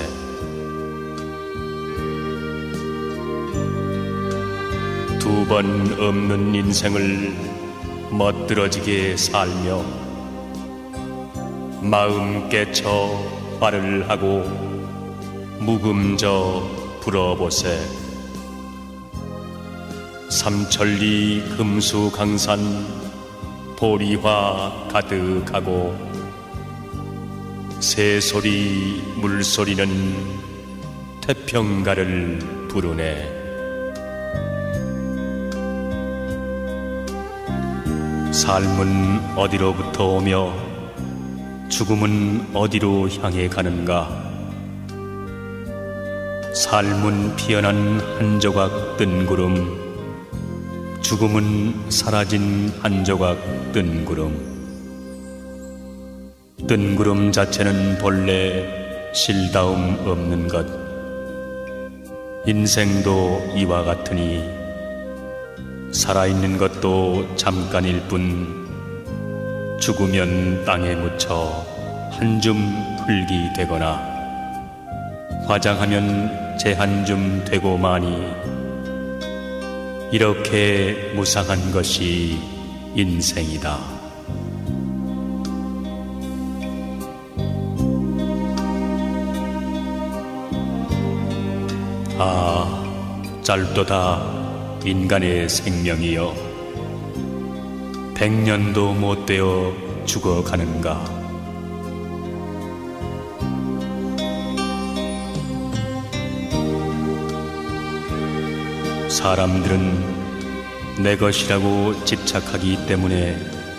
두 번 없는 인생을 멋들어지게 살며 마음 깨쳐 화를 하고 묵음져 불어보세. 삼천리 금수강산 보리화 가득하고 새소리 물소리는 태평가를 부르네. 삶은 어디로부터 오며 죽음은 어디로 향해 가는가? 삶은 피어난 한 조각 뜬구름, 죽음은 사라진 한 조각 뜬구름. 뜬구름 자체는 본래 실다움 없는 것. 인생도 이와 같으니 살아있는 것도 잠깐일 뿐 죽으면 땅에 묻혀 한 줌 흙이 되거나 화장하면 재 한 줌 되고 마니 이렇게 무상한 것이 인생이다. 짧도다 인간의 생명이여, 100년도 못 되어 죽어가는가. 사람들은 내 것이라고 집착하기 때문에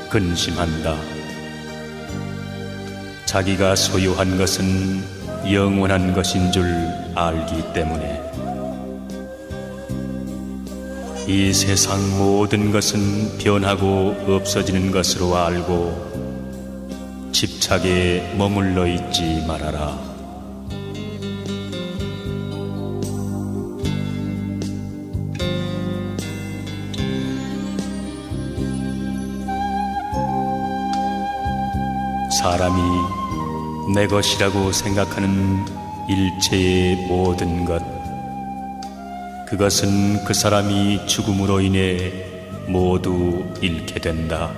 근심한다. 자기가 소유한 것은 영원한 것인 줄 알기 때문에. 이 세상 모든 것은 변하고 없어지는 것으로 알고 집착에 머물러 있지 말아라. 사람이 내 것이라고 생각하는 일체의 모든 것, 그것은 그 사람이 죽음으로 인해 모두 잃게 된다.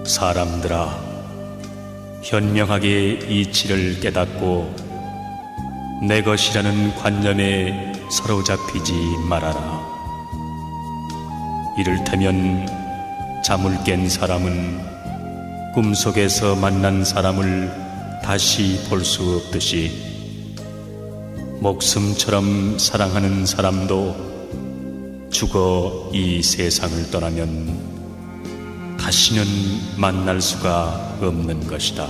사람들아, 현명하게 이치를 깨닫고 내 것이라는 관념에 사로잡히지 말아라. 이를테면 잠을 깬 사람은 꿈속에서 만난 사람을 다시 볼 수 없듯이 목숨처럼 사랑하는 사람도 죽어 이 세상을 떠나면 다시는 만날 수가 없는 것이다.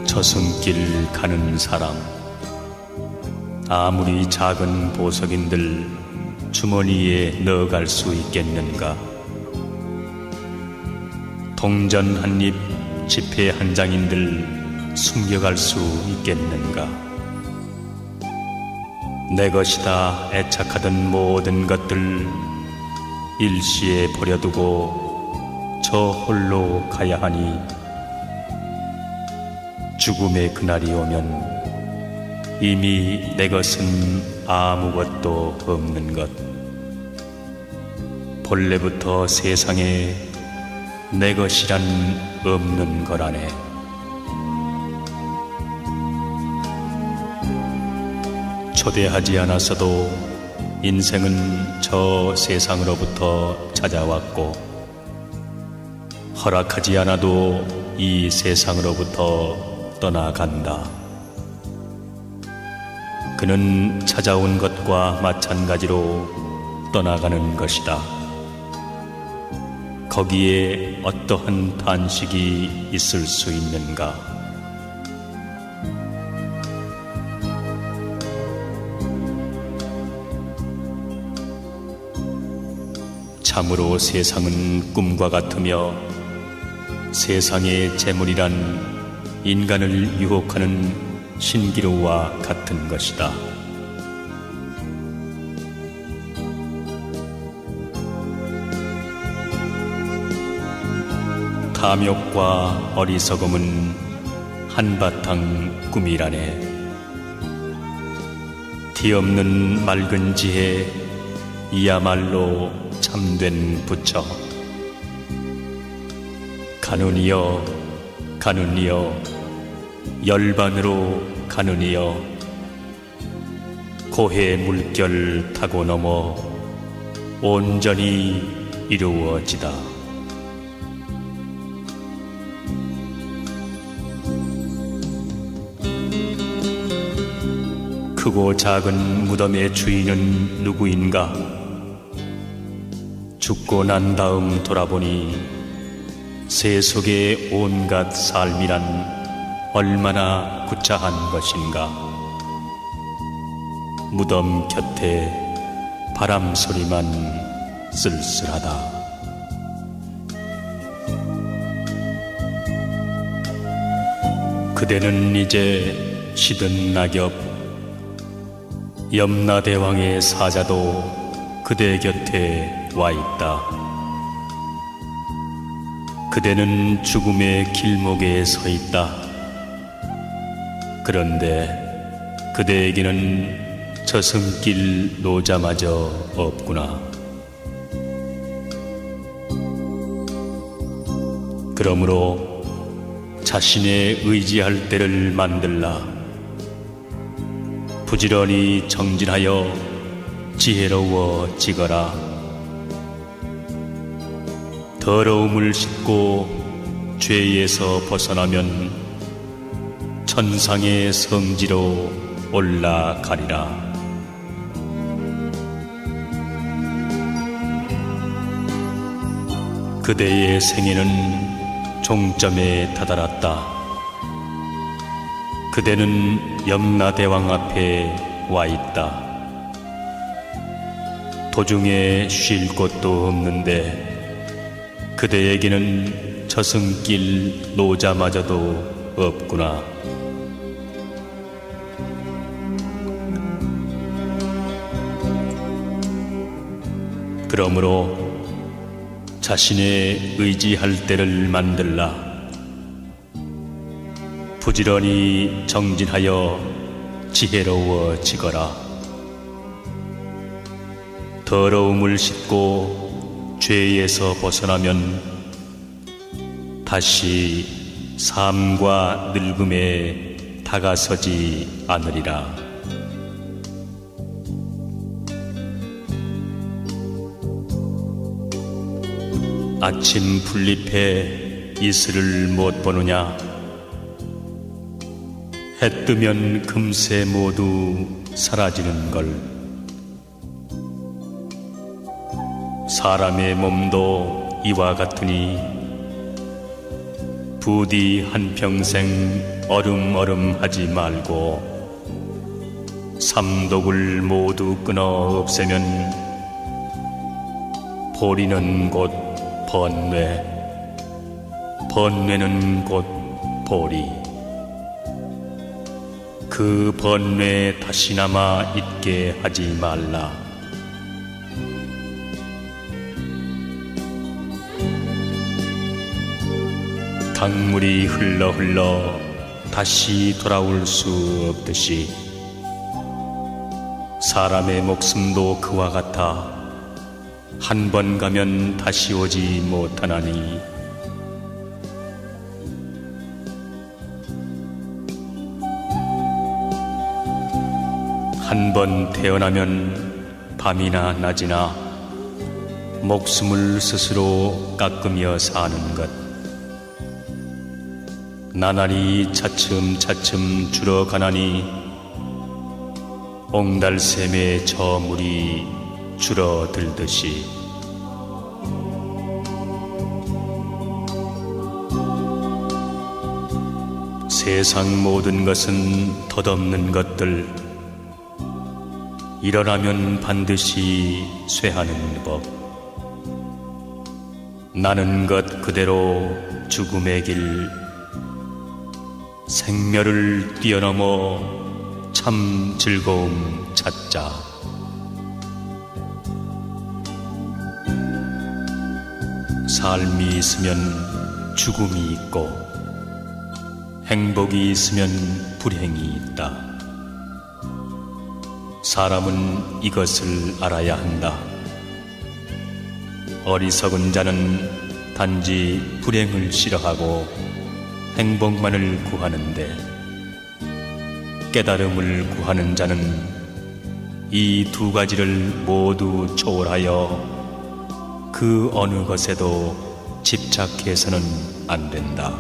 저승길 가는 사람, 아무리 작은 보석인들 주머니에 넣어갈 수 있겠는가? 동전 한 입, 지폐 한 장인들 숨겨갈 수 있겠는가? 내 것이다 애착하던 모든 것들 일시에 버려두고 저 홀로 가야 하니 죽음의 그날이 오면 이미 내 것은 아무것도 없는 것. 본래부터 세상에 내 것이란 없는 거라네. 초대하지 않았어도 인생은 저 세상으로부터 찾아왔고, 허락하지 않아도 이 세상으로부터 떠나간다. 그는 찾아온 것과 마찬가지로 떠나가는 것이다. 거기에 어떠한 단식이 있을 수 있는가? 참으로 세상은 꿈과 같으며 세상의 재물이란 인간을 유혹하는 신기루와 같은 것이다. 탐욕과 어리석음은 한바탕 꿈이라네. 티없는 맑은 지혜, 이야말로 참된 부처. 가느니여 가느니여 열반으로 가느니여 고해 물결 타고 넘어 온전히 이루어지다. 크고 작은 무덤의 주인은 누구인가? 죽고 난 다음 돌아보니 세속의 온갖 삶이란 얼마나 구차한 것인가. 무덤 곁에 바람 소리만 쓸쓸하다. 그대는 이제 시든 낙엽, 염라대왕의 사자도 그대 곁에 와 있다. 그대는 죽음의 길목에 서 있다. 그런데 그대에게는 저승길 노자마저 없구나. 그러므로 자신의 의지할 때를 만들라. 부지런히 정진하여 지혜로워지거라. 더러움을 씻고 죄에서 벗어나면 천상의 성지로 올라가리라. 그대의 생애는 종점에 다다랐다. 그대는 염라대왕 앞에 와 있다. 도중에 쉴 곳도 없는데 그대에게는 저승길 노자마저도 없구나. 그러므로 자신의 의지할 때를 만들라. 부지런히 정진하여 지혜로워지거라. 더러움을 씻고 죄에서 벗어나면 다시 삶과 늙음에 다가서지 않으리라. 아침 풀잎에 이슬을 못 보느냐? 해 뜨면 금세 모두 사라지는 걸. 사람의 몸도 이와 같으니 부디 한평생 어름어름하지 말고 삼독을 모두 끊어 없애면 보리는 곧 번뇌, 번뇌는 곧 보리. 그 번뇌 다시나마 있게 하지 말라. 강물이 흘러 다시 돌아올 수 없듯이 사람의 목숨도 그와 같아 한 번 가면 다시 오지 못하나니 한 번 태어나면 밤이나 낮이나 목숨을 스스로 깎으며 사는 것, 나날이 차츰차츰 줄어가나니 옹달샘의 저물이 줄어들듯이 세상 모든 것은 덧없는 것들, 일어나면 반드시 쇠하는 법. 나는 것 그대로 죽음의 길, 생멸을 뛰어넘어 참 즐거움 찾자. 삶이 있으면 죽음이 있고, 행복이 있으면 불행이 있다. 사람은 이것을 알아야 한다. 어리석은 자는 단지 불행을 싫어하고 행복만을 구하는데, 깨달음을 구하는 자는 이 두 가지를 모두 초월하여 그 어느 것에도 집착해서는 안 된다.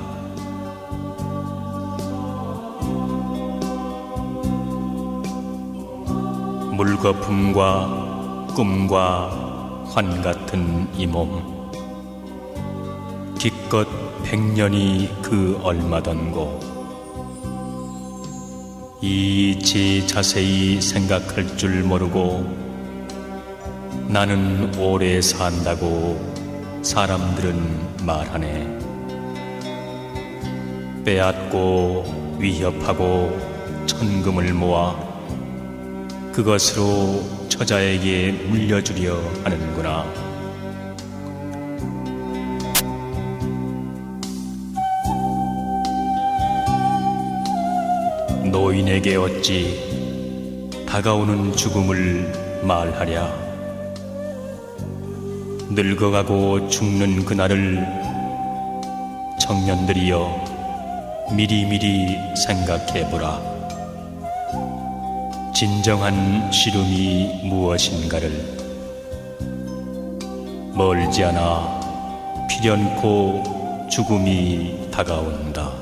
물거품과 꿈과 환 같은 이 몸, 기껏 100년이 그 얼마던고. 이치 자세히 생각할 줄 모르고 나는 오래 산다고 사람들은 말하네. 빼앗고 위협하고 천금을 모아 그것으로 처자에게 물려주려 하는구나. 노인에게 어찌 다가오는 죽음을 말하랴. 늙어가고 죽는 그날을 청년들이여 미리미리 생각해보라. 진정한 시름이 무엇인가를. 멀지 않아 필연코 죽음이 다가온다.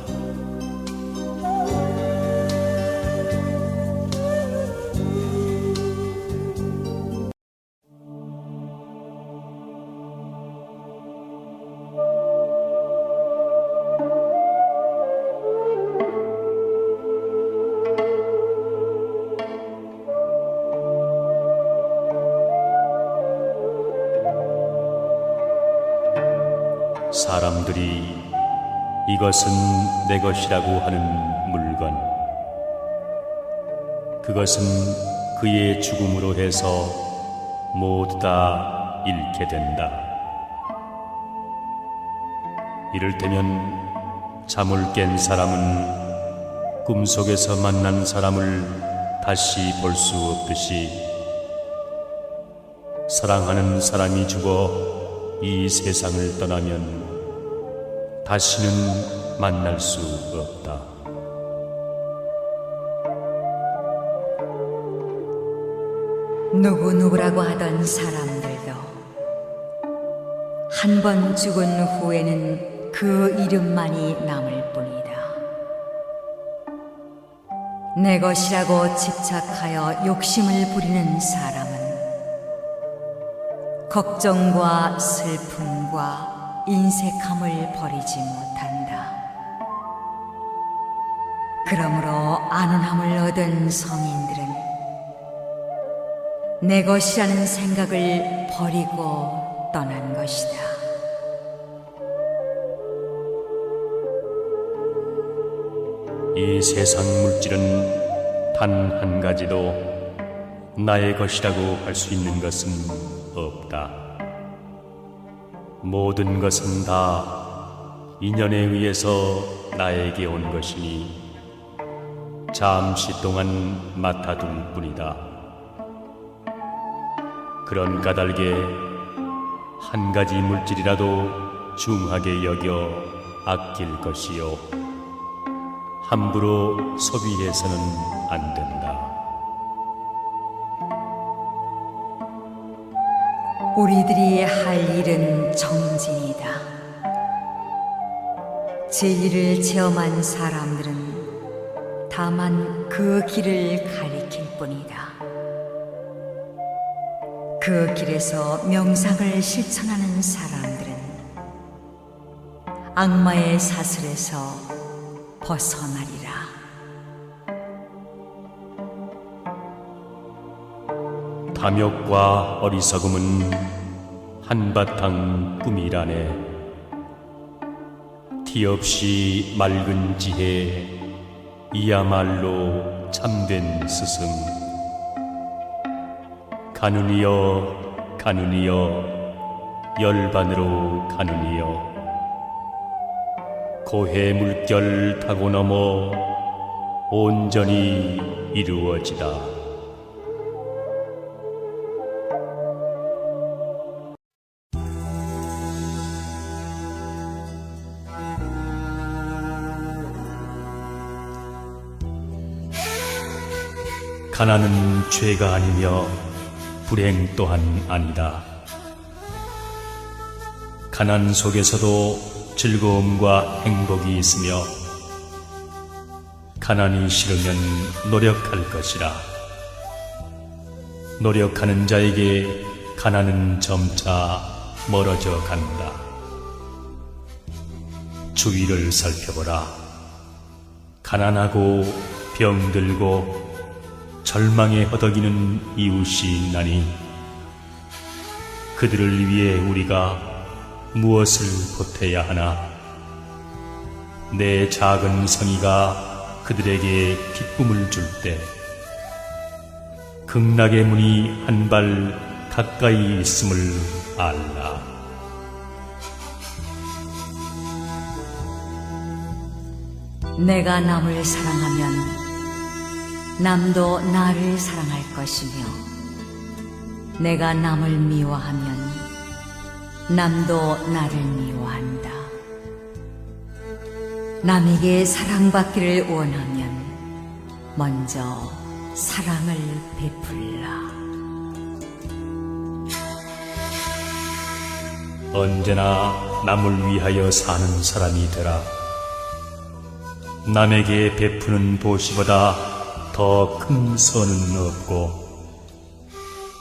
사람들이 이것은 내 것이라고 하는 물건, 그것은 그의 죽음으로 해서 모두 다 잃게 된다. 이를테면 잠을 깬 사람은 꿈속에서 만난 사람을 다시 볼 수 없듯이, 사랑하는 사람이 죽어 이 세상을 떠나면 다시는 만날 수 없다. 누구누구라고 하던 사람들도 한 번 죽은 후에는 그 이름만이 남을 뿐이다. 내 것이라고 집착하여 욕심을 부리는 사람은 걱정과 슬픔과 인색함을 버리지 못한다. 그러므로 안온함을 얻은 성인들은 내 것이라는 생각을 버리고 떠난 것이다. 이 세상 물질은 단 한 가지도 나의 것이라고 할 수 있는 것은 없다. 모든 것은 다 인연에 의해서 나에게 온 것이니 잠시 동안 맡아둘 뿐이다. 그런 까닭에 한 가지 물질이라도 중하게 여겨 아낄 것이요, 함부로 소비해서는 안 된다. 우리들이 할 일은 정진이다. 진리를 체험한 사람들은 다만 그 길을 가리킬 뿐이다. 그 길에서 명상을 실천하는 사람들은 악마의 사슬에서 벗어나리라. 탐욕과 어리석음은 한바탕 꿈이라네. 피 없이 맑은 지혜, 이야말로 참된 스승. 가누니여 가누니여 열반으로 가누니여. 고해 물결 타고 넘어 온전히 이루어지다. 가난은 죄가 아니며 불행 또한 아니다. 가난 속에서도 즐거움과 행복이 있으며 가난이 싫으면 노력할 것이라. 노력하는 자에게 가난은 점차 멀어져 간다. 주위를 살펴보라. 가난하고 병들고 절망에 허덕이는 이웃이 있나니 그들을 위해 우리가 무엇을 보태야 하나? 내 작은 성의가 그들에게 기쁨을 줄 때 극락의 문이 한 발 가까이 있음을 알라. 내가 남을 사랑하면 남도 나를 사랑할 것이며 내가 남을 미워하면 남도 나를 미워한다. 남에게 사랑받기를 원하면 먼저 사랑을 베풀라. 언제나 남을 위하여 사는 사람이 되라. 남에게 베푸는 보시보다 더 큰 선은 없고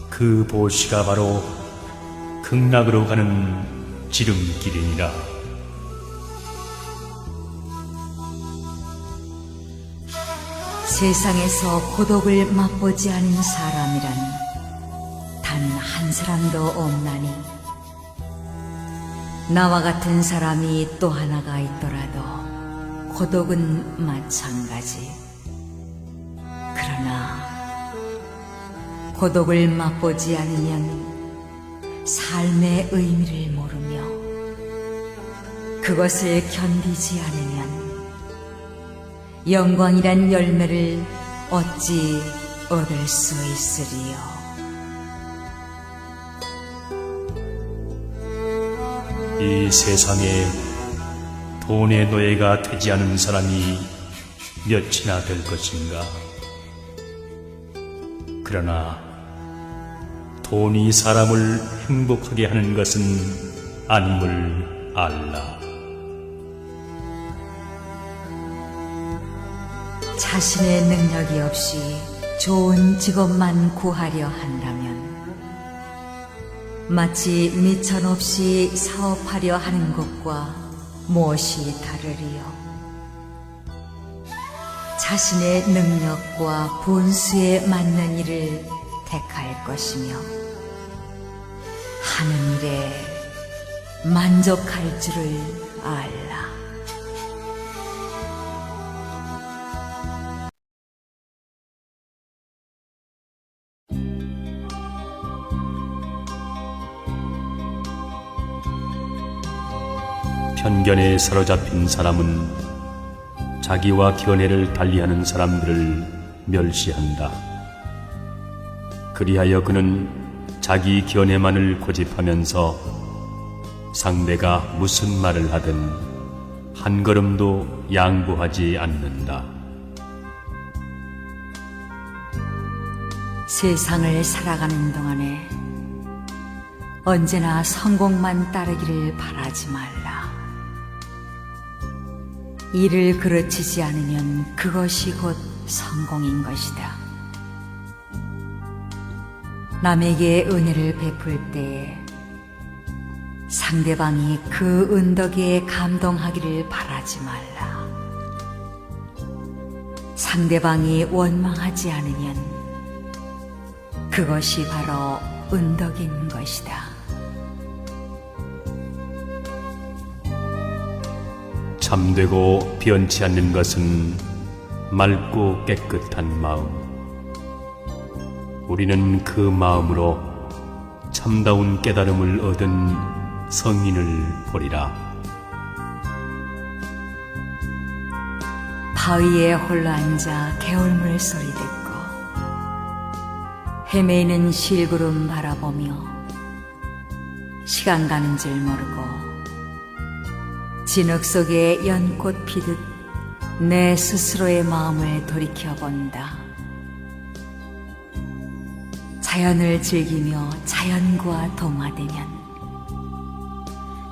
그 보시가 바로 극락으로 가는 지름길이니라. 세상에서 고독을 맛보지 않은 사람이란 단 한 사람도 없나니 나와 같은 사람이 또 하나가 있더라도 고독은 마찬가지. 그러나 고독을 맛보지 않으면 삶의 의미를 모르며 그것을 견디지 않으면 영광이란 열매를 어찌 얻을 수 있으리요. 이 세상에 돈의 노예가 되지 않은 사람이 몇이나 될 것인가? 그러나 돈이 사람을 행복하게 하는 것은 아님을 알라. 자신의 능력이 없이 좋은 직업만 구하려 한다면 마치 미천 없이 사업하려 하는 것과 무엇이 다르리요. 자신의 능력과 본수에 맞는 일을 택할 것이며 하는 일에 만족할 줄을 알라. 편견에 사로잡힌 사람은 자기와 견해를 달리하는 사람들을 멸시한다. 그리하여 그는 자기 견해만을 고집하면서 상대가 무슨 말을 하든 한 걸음도 양보하지 않는다. 세상을 살아가는 동안에 언제나 성공만 따르기를 바라지 말라. 일을 그르치지 않으면 그것이 곧 성공인 것이다. 남에게 은혜를 베풀 때에 상대방이 그 은덕에 감동하기를 바라지 말라. 상대방이 원망하지 않으면 그것이 바로 은덕인 것이다. 참되고 변치 않는 것은 맑고 깨끗한 마음. 우리는 그 마음으로 참다운 깨달음을 얻은 성인을 보리라. 바위에 홀로 앉아 개울물 소리 듣고 헤매이는 실구름 바라보며 시간 가는 줄 모르고 진흙 속에 연꽃 피듯 내 스스로의 마음을 돌이켜본다. 자연을 즐기며 자연과 동화되면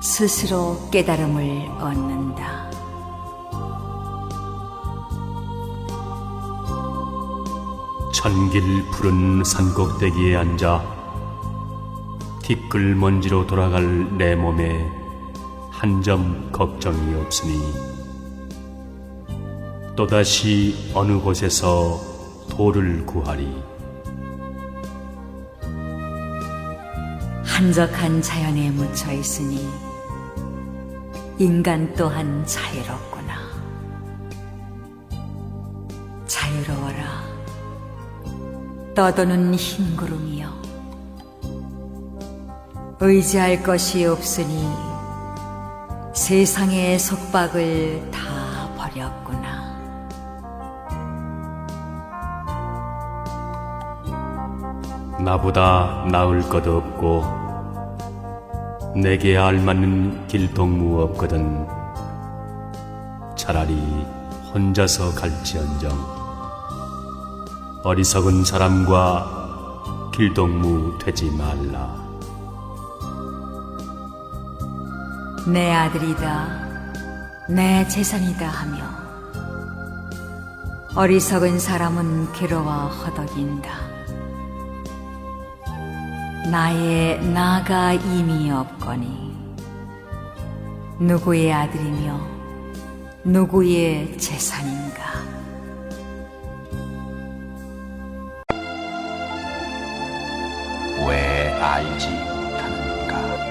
스스로 깨달음을 얻는다. 천길 푸른 산꼭대기에 앉아 티끌 먼지로 돌아갈 내 몸에 한 점 걱정이 없으니 또다시 어느 곳에서 돌을 구하리. 한적한 자연에 묻혀 있으니 인간 또한 자유롭구나. 자유로워라. 떠도는 흰 구름이여. 의지할 것이 없으니 세상의 속박을 다 버렸구나. 나보다 나을 것 없고 내게 알맞는 길동무 없거든. 차라리 혼자서 갈지언정 어리석은 사람과 길동무 되지 말라. 내 아들이다, 내 재산이다 하며 어리석은 사람은 괴로워 허덕인다. 나의 나가 이미 없거니 누구의 아들이며 누구의 재산인가. 왜 알지 못하는가?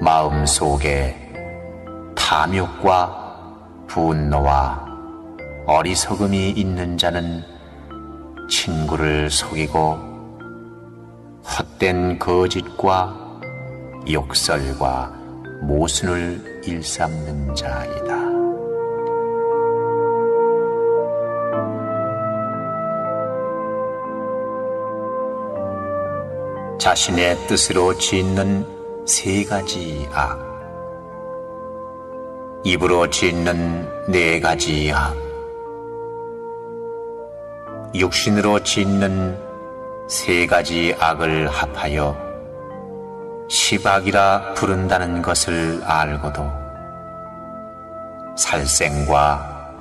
마음 속에 탐욕과 분노와 어리석음이 있는 자는 친구를 속이고 헛된 거짓과 욕설과 모순을 일삼는 자이다. 자신의 뜻으로 짓는 세 가지 악, 입으로 짓는 네 가지 악, 육신으로 짓는 세 가지 악을 합하여 십악이라 부른다는 것을 알고도 살생과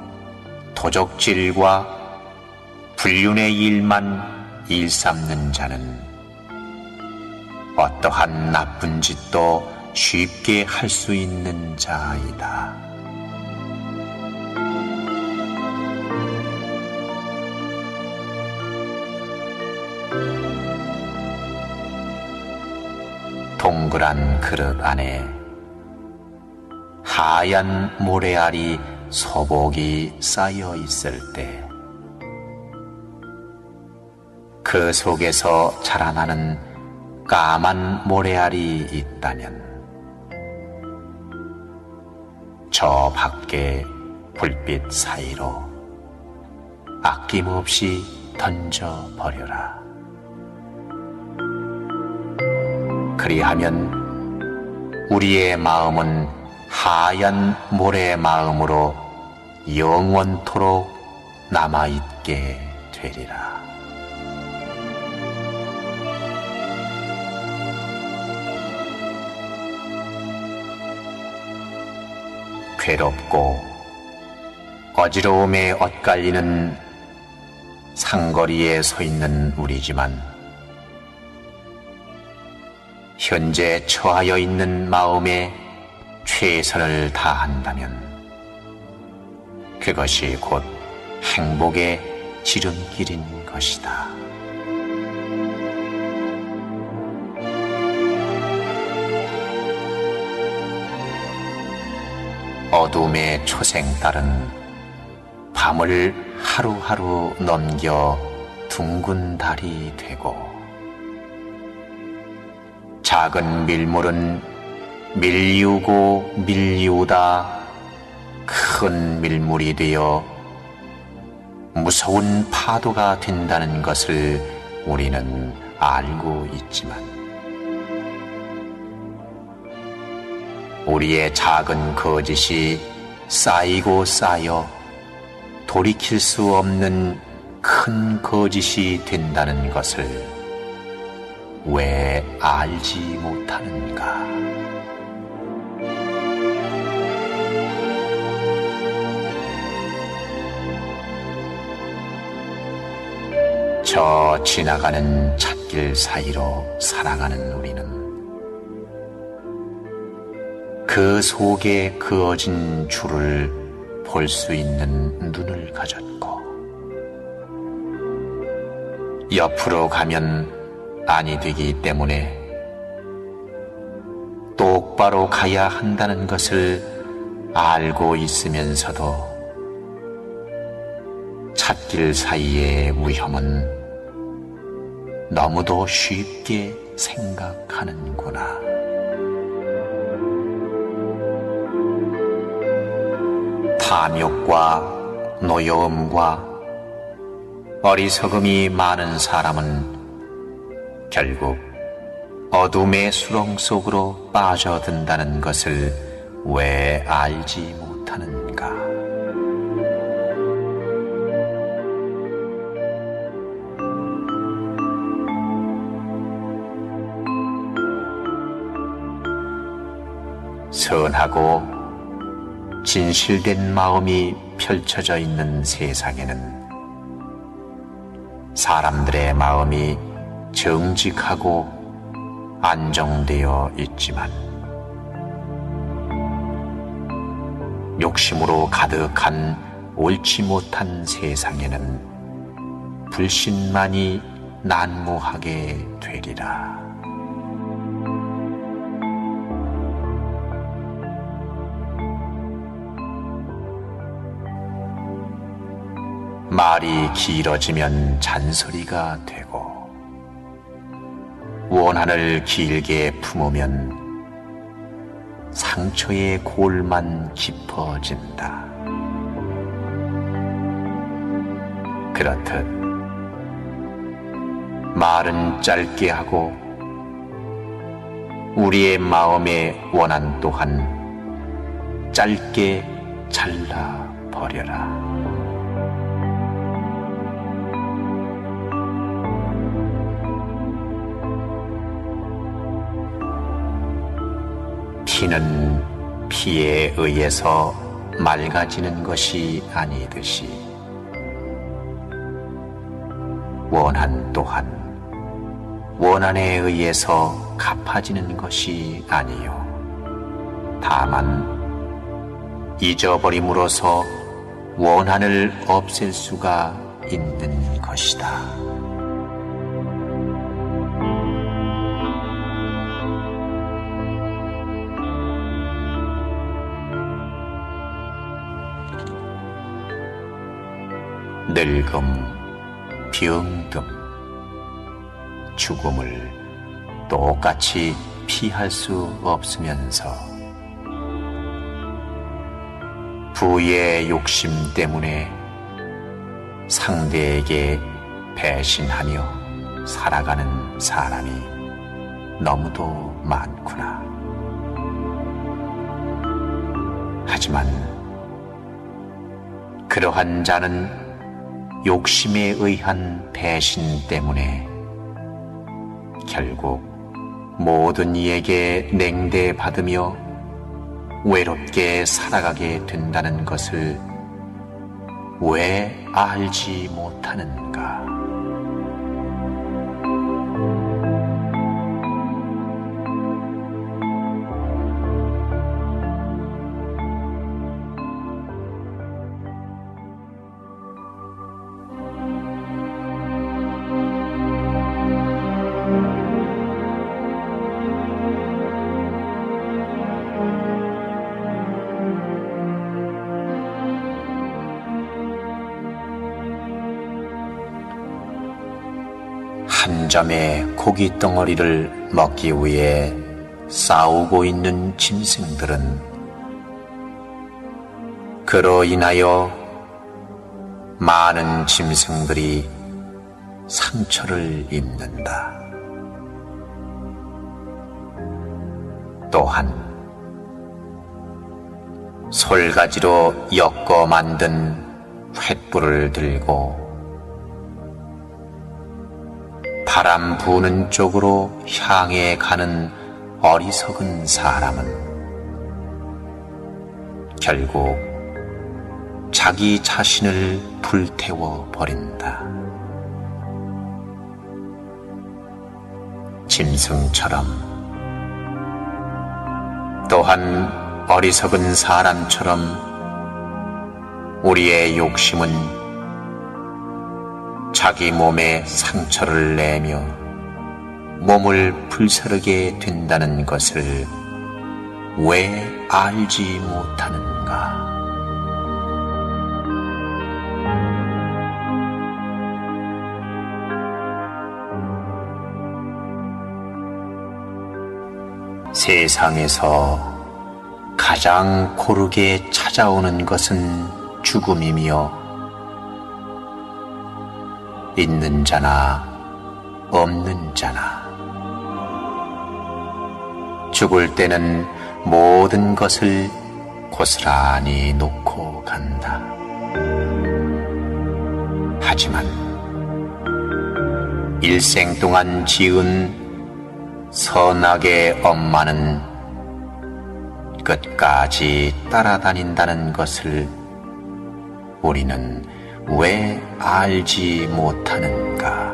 도적질과 불륜의 일만 일삼는 자는 어떠한 나쁜 짓도 쉽게 할 수 있는 자이다. 동그란 그릇 안에 하얀 모래알이 소복이 쌓여 있을 때 그 속에서 자라나는 까만 모래알이 있다면 저 밖에 불빛 사이로 아낌없이 던져버려라. 그리하면 우리의 마음은 하얀 모래 마음으로 영원토록 남아있게 되리라. 괴롭고 어지러움에 엇갈리는 상거리에 서 있는 우리지만 현재 처하여 있는 마음에 최선을 다한다면 그것이 곧 행복의 지름길인 것이다. 어둠의 초생딸은 밤을 하루하루 넘겨 둥근 달이 되고, 작은 밀물은 밀리우고 밀리우다 큰 밀물이 되어 무서운 파도가 된다는 것을 우리는 알고 있지만, 우리의 작은 거짓이 쌓이고 쌓여 돌이킬 수 없는 큰 거짓이 된다는 것을 왜 알지 못하는가? 저 지나가는 찻길 사이로 살아가는 우리는 그 속에 그어진 줄을 볼 수 있는 눈을 가졌고, 옆으로 가면 아니 되기 때문에 똑바로 가야 한다는 것을 알고 있으면서도 찻길 사이의 위험은 너무도 쉽게 생각하는구나. 탐욕과 노여움과 어리석음이 많은 사람은 결국 어둠의 수렁 속으로 빠져든다는 것을 왜 알지 못하는가? 선하고 진실된 마음이 펼쳐져 있는 세상에는 사람들의 마음이 정직하고 안정되어 있지만, 욕심으로 가득한 옳지 못한 세상에는 불신만이 난무하게 되리라. 말이 길어지면 잔소리가 되고, 원한을 길게 품으면 상처의 골만 깊어진다. 그렇듯 말은 짧게 하고 우리의 마음의 원한 또한 짧게 잘라버려라. 피는 피에 의해서 맑아지는 것이 아니듯이, 원한 또한 원한에 의해서 갚아지는 것이 아니요, 다만 잊어버림으로써 원한을 없앨 수가 있는 것이다. 늙음, 병듦, 죽음을 똑같이 피할 수 없으면서 부의 욕심 때문에 상대에게 배신하며 살아가는 사람이 너무도 많구나. 하지만 그러한 자는 욕심에 의한 배신 때문에 결국 모든 이에게 냉대받으며 외롭게 살아가게 된다는 것을 왜 알지 못하는가? 편의점의 고기 덩어리를 먹기 위해 싸우고 있는 짐승들은 그로 인하여 많은 짐승들이 상처를 입는다. 또한 솔가지로 엮어 만든 횃불을 들고 바람 부는 쪽으로 향해 가는 어리석은 사람은 결국 자기 자신을 불태워 버린다. 짐승처럼 또한 어리석은 사람처럼 우리의 욕심은 자기 몸에 상처를 내며 몸을 불사르게 된다는 것을 왜 알지 못하는가? 세상에서 가장 고르게 찾아오는 것은 죽음이며 있는 자나 없는 자나 죽을 때는 모든 것을 고스란히 놓고 간다. 하지만 일생 동안 지은 선악의 엄마는 끝까지 따라다닌다는 것을 우리는 왜 알지 못하는가?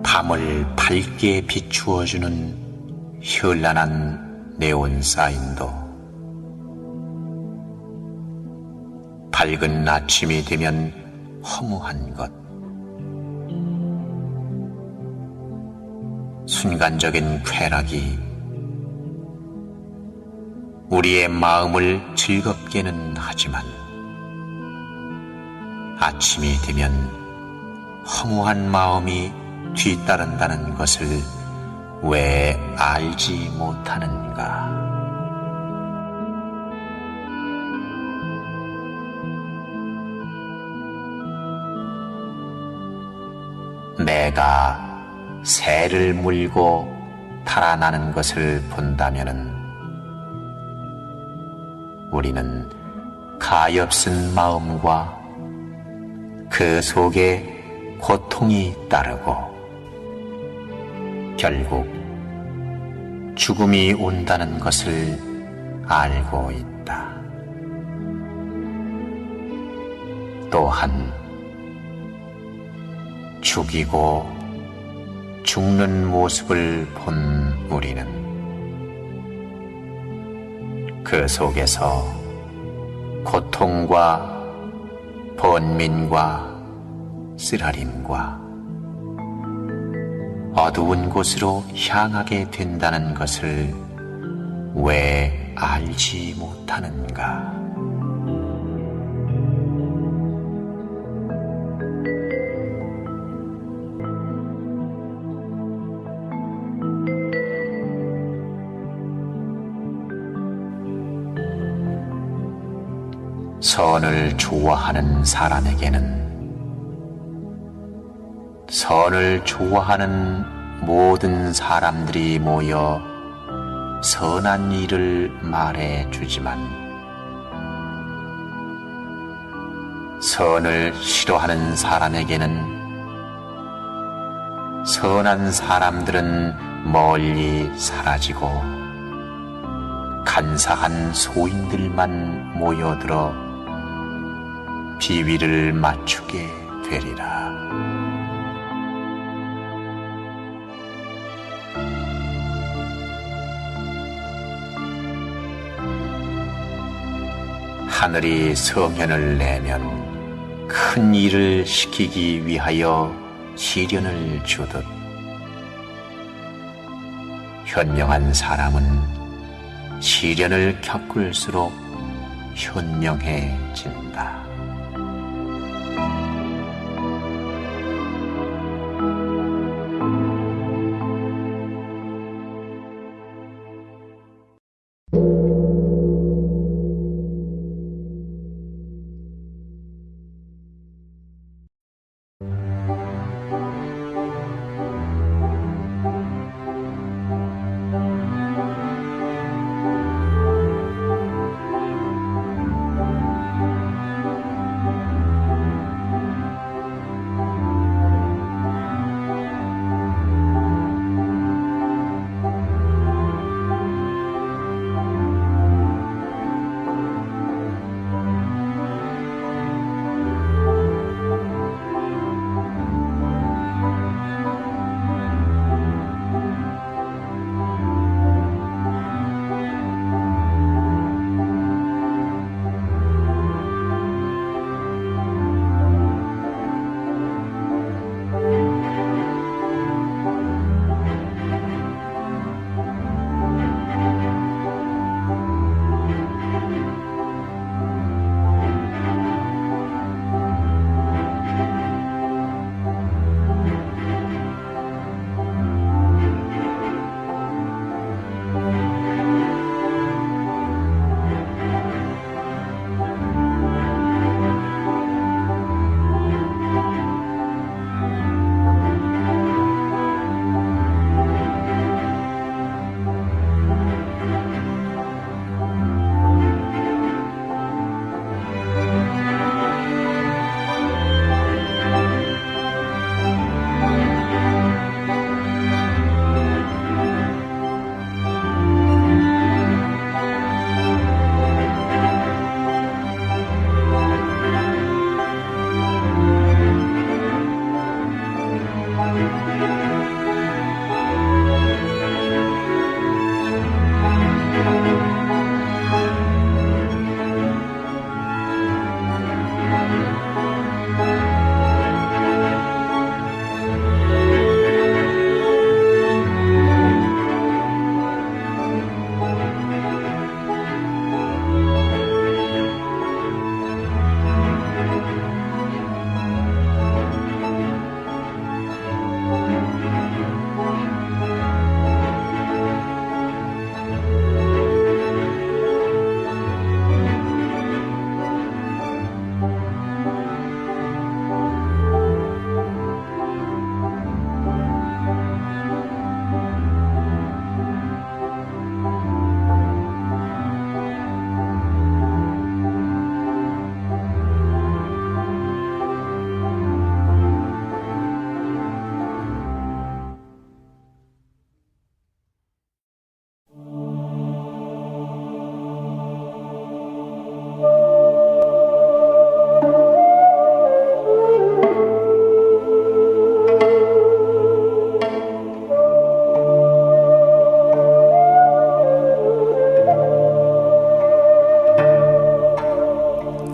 밤을 밝게 비추어주는 현란한 네온 사인도 밝은 아침이 되면 허무한 것, 순간적인 쾌락이 우리의 마음을 즐겁게는 하지만 아침이 되면 허무한 마음이 뒤따른다는 것을 왜 알지 못하는가? 내가 새를 물고 달아나는 것을 본다면은 우리는 가엾은 마음과 그 속에 고통이 따르고 결국 죽음이 온다는 것을 알고 있다. 또한 죽이고 죽는 모습을 본 우리는 그 속에서 고통과 번민과 쓰라림과 어두운 곳으로 향하게 된다는 것을 왜 알지 못하는가? 선을 좋아하는 사람에게는 선을 좋아하는 모든 사람들이 모여 선한 일을 말해주지만 선을 싫어하는 사람에게는 선한 사람들은 멀리 사라지고 간사한 소인들만 모여들어 비위를 맞추게 되리라. 하늘이 성현을 내면 큰 일을 시키기 위하여 시련을 주듯 현명한 사람은 시련을 겪을수록 현명해진다.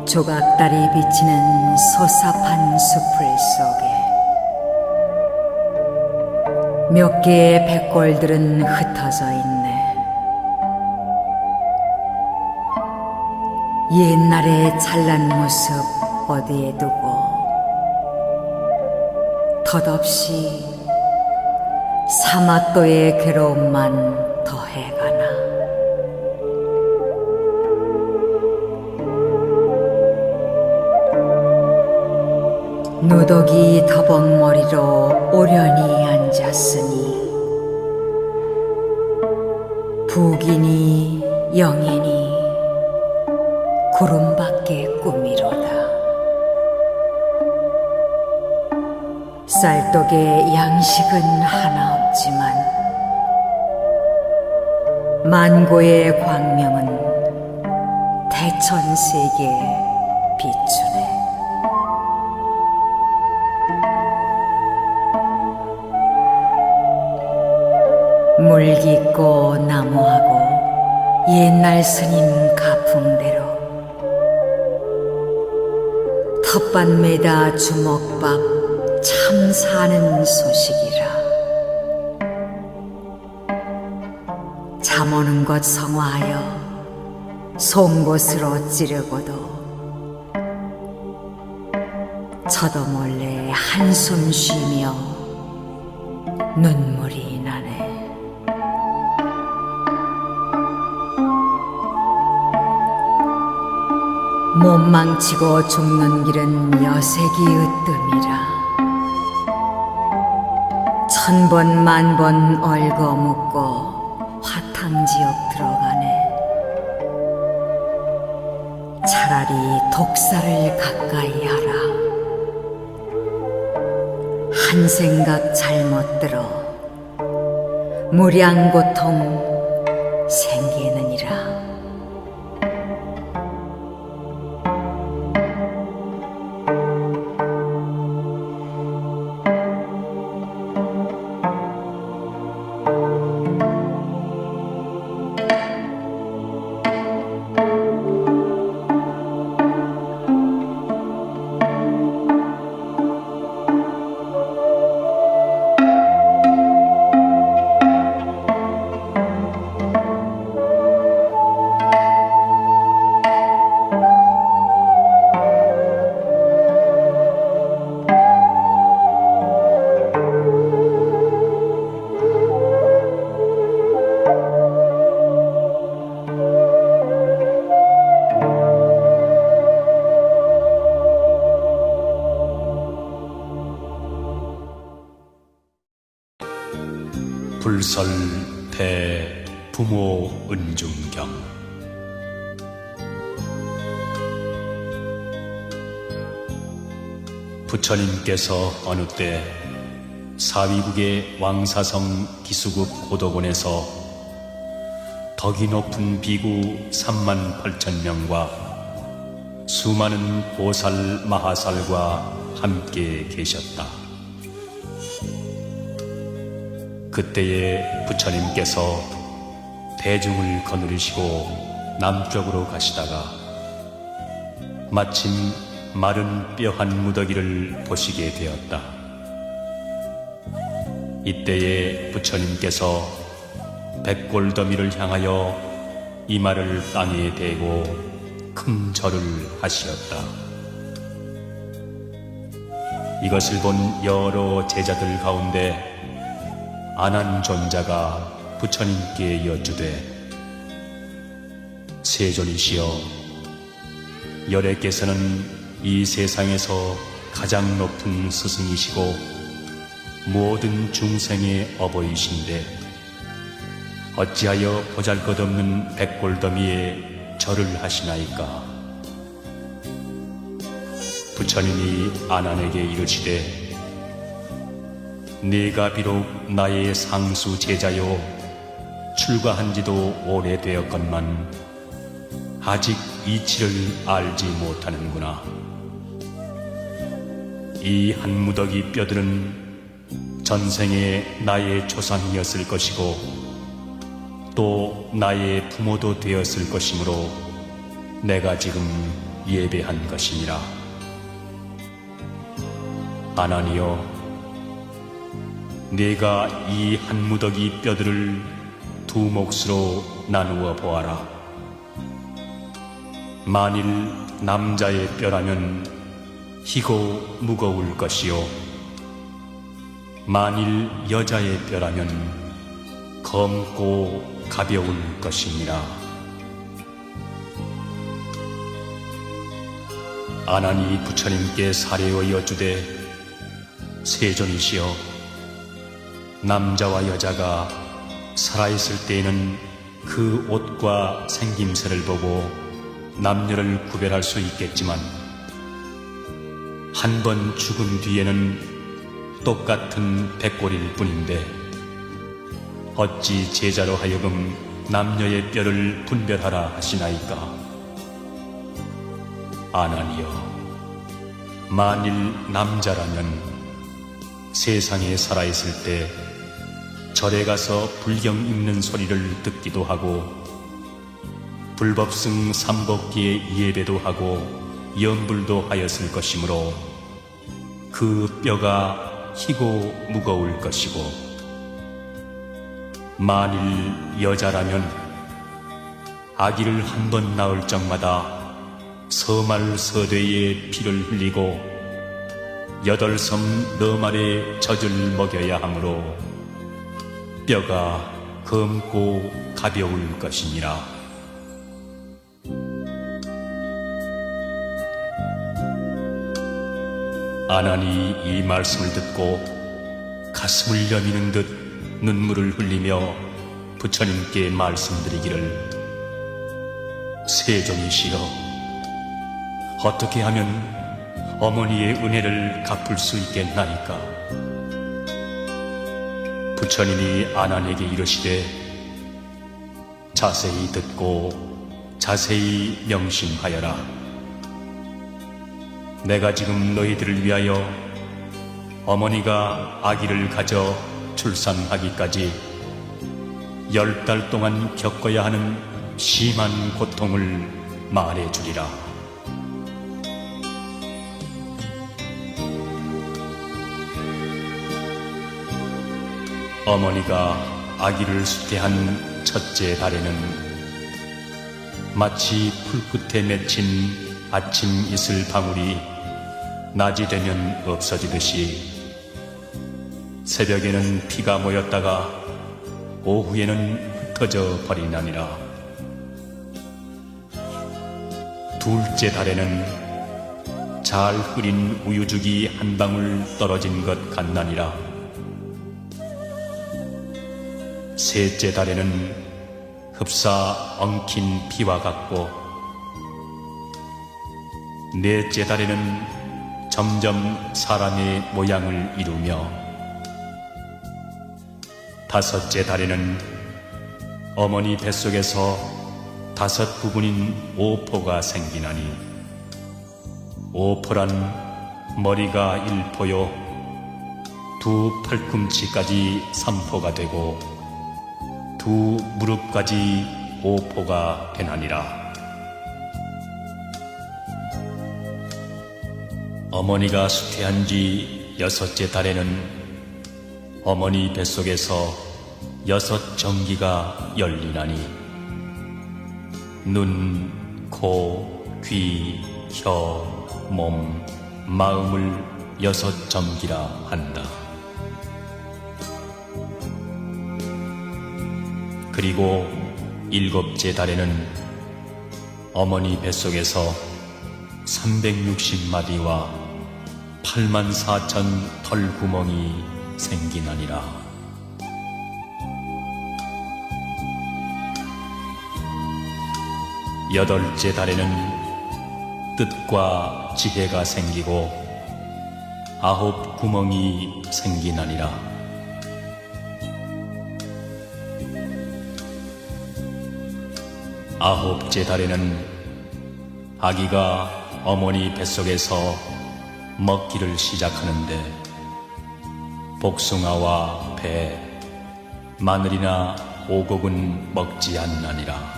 조각달이 비치는 소sap한 숲을 속에 몇 개의 백골들은 흩어져 있네. 옛날의 찬란 모습 어디에 두고 덧없이 사마또의 괴로움만 더해가나. 누더기 더벅머리로 오련히 앉았으니 북이니 영이니 구름밖에 꿈이로다. 쌀떡에 양식은 하나 없지만 만고의 광명은 대천세계에 비추네. 물 깊고 나무하고 옛날 스님 가풍대로 텃밭 매다 주먹밥 참 사는 소식이라. 잠오는 것 성화하여 송곳으로 찌르고도 저도 몰래 한숨 쉬며 눈물이 나네. 몸 망치고 죽는 길은 여색이 으뜸이라. 천번 만번 얽어묻고 화탕지옥 들어가네. 차라리 독사를 가까이 하라. 한 생각 잘못 들어 무량고통 생기느니라. 불설 대 부모 은중경. 부처님께서 어느 때 사위국의 왕사성 기수국 고도곤에서 덕이 높은 비구 38,000명과 수많은 보살 마하살과 함께 계셨다. 그때에 부처님께서 대중을 거느리시고 남쪽으로 가시다가 마침 마른 뼈 한 무더기를 보시게 되었다. 이때에 부처님께서 백골더미를 향하여 이마를 땅에 대고 큰 절을 하시었다. 이것을 본 여러 제자들 가운데 아난존자가 부처님께 여쭈되, 세존이시여, 열애께서는 이 세상에서 가장 높은 스승이시고 모든 중생의 어버이신데 어찌하여 보잘것없는 백골더미에 절을 하시나이까? 부처님이 아난에게 이르시되, 네가 비록 나의 상수 제자요 출가한 지도 오래되었건만 아직 이치를 알지 못하는구나. 이 한 무더기 뼈들은 전생에 나의 조상이었을 것이고 또 나의 부모도 되었을 것이므로 내가 지금 예배한 것이니라. 아난이여, 네가 이 한 무더기 뼈들을 두 몫으로 나누어 보아라. 만일 남자의 뼈라면 희고 무거울 것이요, 만일 여자의 뼈라면 검고 가벼울 것이니라. 아난이 부처님께 사례어 여쭈되, 세존이시여, 남자와 여자가 살아있을 때에는 그 옷과 생김새를 보고 남녀를 구별할 수 있겠지만 한 번 죽은 뒤에는 똑같은 백골일 뿐인데 어찌 제자로 하여금 남녀의 뼈를 분별하라 하시나이까? 아난이여, 만일 남자라면 세상에 살아있을 때 절에 가서 불경 읽는 소리를 듣기도 하고 불법승 삼복기의 예배도 하고 염불도 하였을 것이므로 그 뼈가 희고 무거울 것이고, 만일 여자라면 아기를 한 번 낳을 적마다 서말서되의 피를 흘리고 8섬 너말의 젖을 먹여야 하므로 뼈가 검고 가벼울 것이니라. 아난이 이 말씀을 듣고 가슴을 여미는 듯 눈물을 흘리며 부처님께 말씀드리기를, 세존이시여, 어떻게 하면 어머니의 은혜를 갚을 수 있겠나이까? 부처님이 아난에게 이르시되, 자세히 듣고 자세히 명심하여라. 내가 지금 너희들을 위하여 어머니가 아기를 가져 출산하기까지 10달 동안 겪어야 하는 심한 고통을 말해주리라. 어머니가 아기를 수태한 첫째 달에는 마치 풀끝에 맺힌 아침 이슬 방울이 낮이 되면 없어지듯이 새벽에는 피가 모였다가 오후에는 흩어져 버리나니라. 둘째 달에는 잘 끓인 우유죽이 한 방울 떨어진 것 같나니라. 셋째 달에는 흡사 엉킨 피와 같고, 넷째 달에는 점점 사람의 모양을 이루며, 다섯째 달에는 어머니 뱃속에서 5 부분인 오포가 생기나니, 오포란 머리가 1포요 2 팔꿈치까지 3포가 되고 2 무릎까지 5포가 되나니라. 어머니가 수태한 지 6째 달에는 어머니 뱃속에서 6 정기가 열리나니, 눈, 코, 귀, 혀, 몸, 마음을 6 정기라 한다. 그리고 7째 달에는 어머니 뱃속에서 360마디와 84,000 털구멍이 생기나니라. 8째 달에는 뜻과 지혜가 생기고 9 구멍이 생기나니라. 9째 달에는 아기가 어머니 뱃속에서 먹기를 시작하는데 복숭아와 배, 마늘이나 오곡은 먹지 않나니라.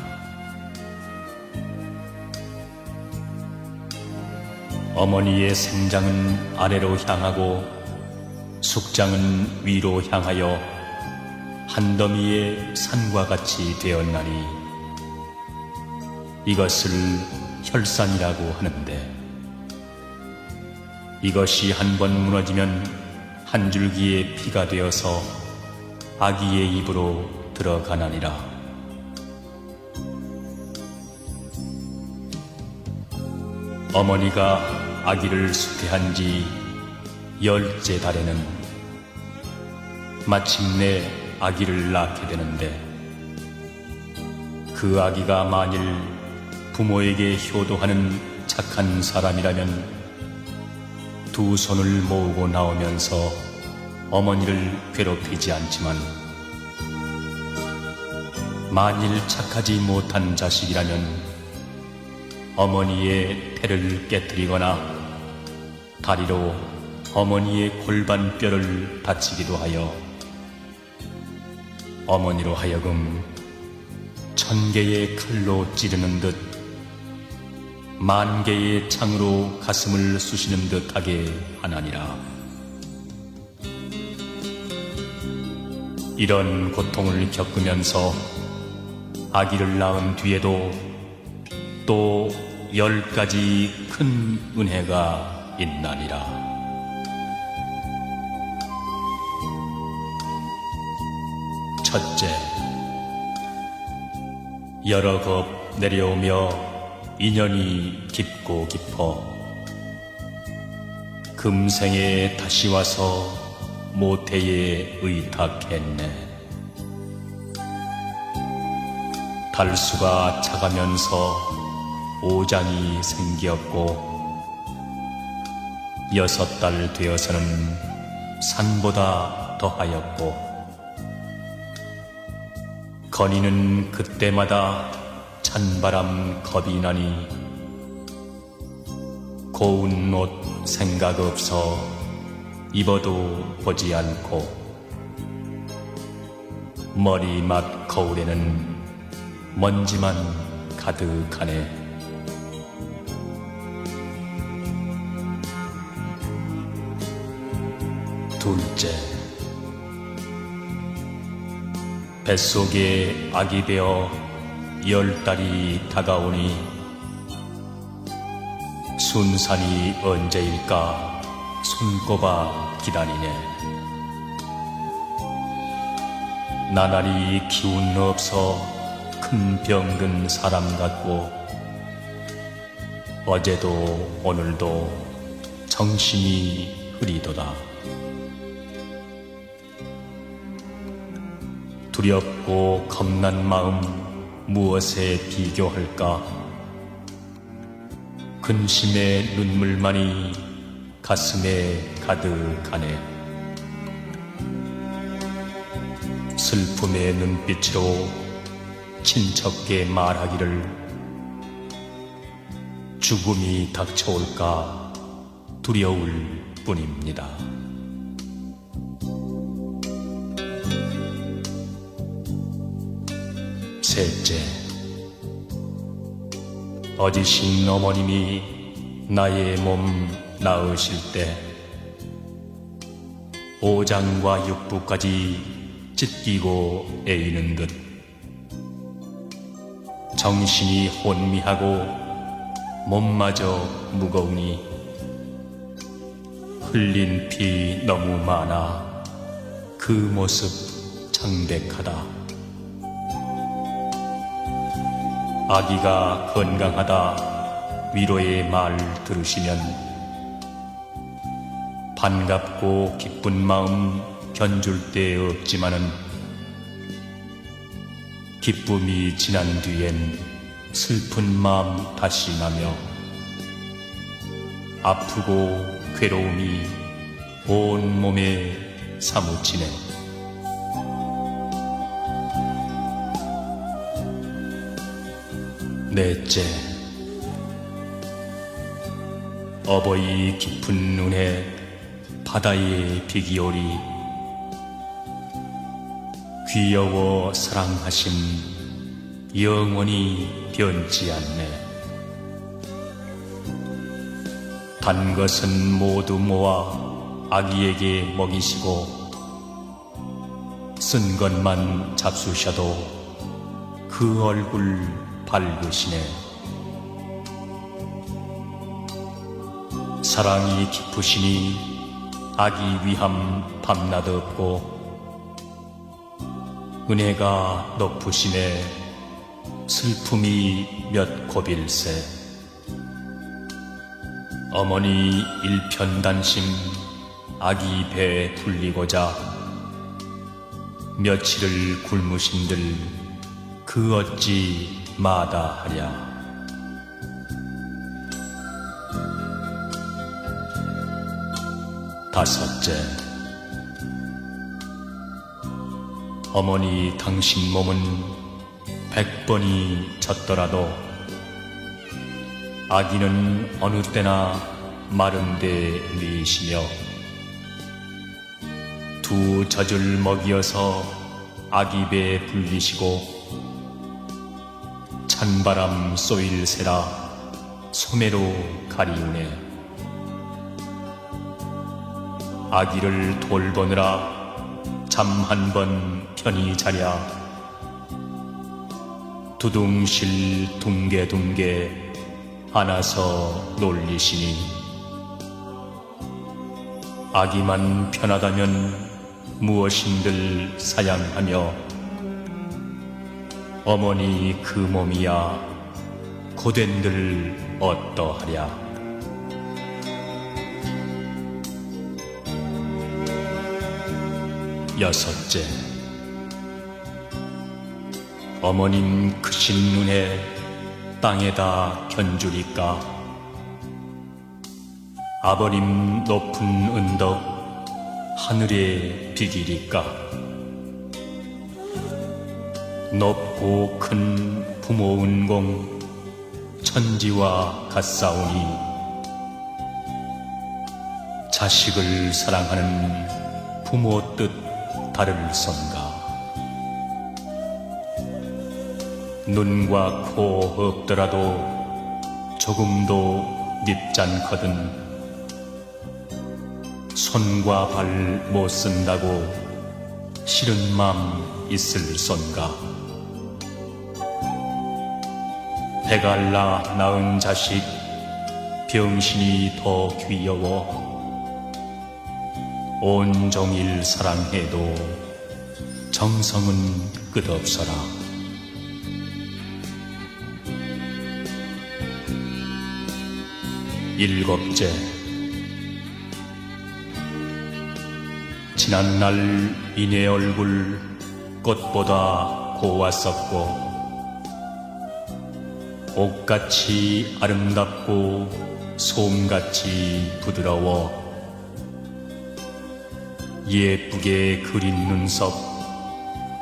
어머니의 생장은 아래로 향하고 숙장은 위로 향하여 한 더미의 산과 같이 되었나니, 이것을 혈산이라고 하는데, 이것이 한 번 무너지면 한 줄기의 피가 되어서 아기의 입으로 들어가나니라. 어머니가 아기를 수태한 지 10째 달에는 마침내 아기를 낳게 되는데, 그 아기가 만일 부모에게 효도하는 착한 사람이라면 2 손을 모으고 나오면서 어머니를 괴롭히지 않지만, 만일 착하지 못한 자식이라면 어머니의 태를 깨뜨리거나 다리로 어머니의 골반뼈를 다치기도 하여 어머니로 하여금 1000개의 칼로 찌르는 듯 만 개의 창으로 가슴을 쑤시는 듯하게 하나니라. 이런 고통을 겪으면서 아기를 낳은 뒤에도 또 10가지 큰 은혜가 있나니라. 첫째, 여러 겁 내려오며 인연이 깊고 깊어 금생에 다시 와서 모태에 의탁했네. 달수가 차가면서 오장이 생겼고 6달 되어서는 산보다 더하였고 건이는 그때마다 찬바람 겁이 나니 고운 옷 생각 없어 입어도 보지 않고 머리맡 거울에는 먼지만 가득하네. 둘째, 뱃속에 아기 되어 10달이 다가오니 순산이 언제일까 손꼽아 기다리네. 나날이 기운 없어 큰 병든 사람 같고 어제도 오늘도 정신이 흐리도다. 두렵고 겁난 마음 무엇에 비교할까? 근심의 눈물만이 가슴에 가득하네. 슬픔의 눈빛으로 친척께 말하기를 죽음이 닥쳐올까 두려울 뿐입니다. 셋째, 어지신 어머님이 나의 몸 낳으실 때 5장과 6부까지 찢기고 애이는 듯 정신이 혼미하고 몸마저 무거우니 흘린 피 너무 많아 그 모습 창백하다. 아기가 건강하다 위로의 말 들으시면 반갑고 기쁜 마음 견줄 데 없지만은 기쁨이 지난 뒤엔 슬픈 마음 다시 나며 아프고 괴로움이 온 몸에 사무치네. 넷째, 어버이 깊은 눈에 바다의 비기오리 귀여워 사랑하심 영원히 변치 않네. 단 것은 모두 모아 아기에게 먹이시고 쓴 것만 잡수셔도 그 얼굴 밝으시네. 사랑이 깊으시니 아기 위함 밤낮 없고 은혜가 높으시네. 슬픔이 몇 곱일세. 어머니 일편단심 아기 배 불리고자 며칠을 굶으신들 그 어찌 마다하랴. 다섯째, 어머니 당신 몸은 100번이 젖더라도 아기는 어느 때나 마른 데 누이시며 두 젖을 먹이어서 아기 배 불리시고 찬바람 쏘일새라 소매로 가리우네. 아기를 돌보느라 잠 한 번 편히 자랴. 두둥실 둥개둥개 안아서 놀리시니. 아기만 편하다면 무엇인들 사양하며 어머니 그 몸이야 고된들 어떠하랴. 여섯째, 어머님 크신 눈에 땅에다 견주리까. 아버님 높은 은덕 하늘에 비기리까. 높고 큰 부모 은공 천지와 같사오니. 자식을 사랑하는 부모 뜻 다를선가. 눈과 코 없더라도 조금도 밉잖거든. 손과 발 못 쓴다고 싫은 맘 있을선가. 배갈라 낳은 자식 병신이 더 귀여워. 온종일 사랑해도 정성은 끝없어라. 일곱째, 지난날 이내 얼굴 꽃보다 고왔었고 옷같이 아름답고 솜같이 부드러워. 예쁘게 그린 눈썹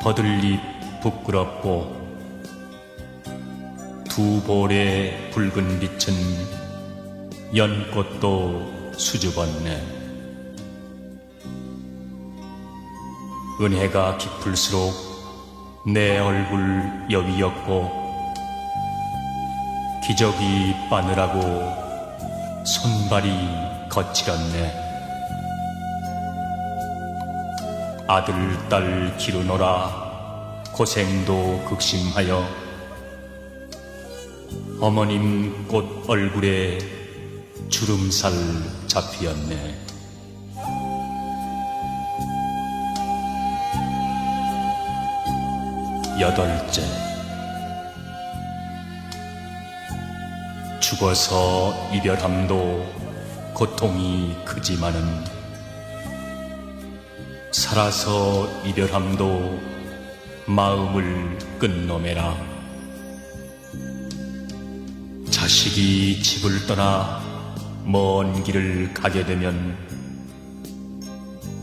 버들잎 부끄럽고 두 볼의 붉은 빛은 연꽃도 수줍었네. 은혜가 깊을수록 내 얼굴 여위였고 기저귀 빠느라고 손발이 거칠었네. 아들, 딸 기르노라 고생도 극심하여 어머님 꽃 얼굴에 주름살 잡히었네. 여덟째, 죽어서 이별함도 고통이 크지만은 살아서 이별함도 마음을 끝노매라. 자식이 집을 떠나 먼 길을 가게 되면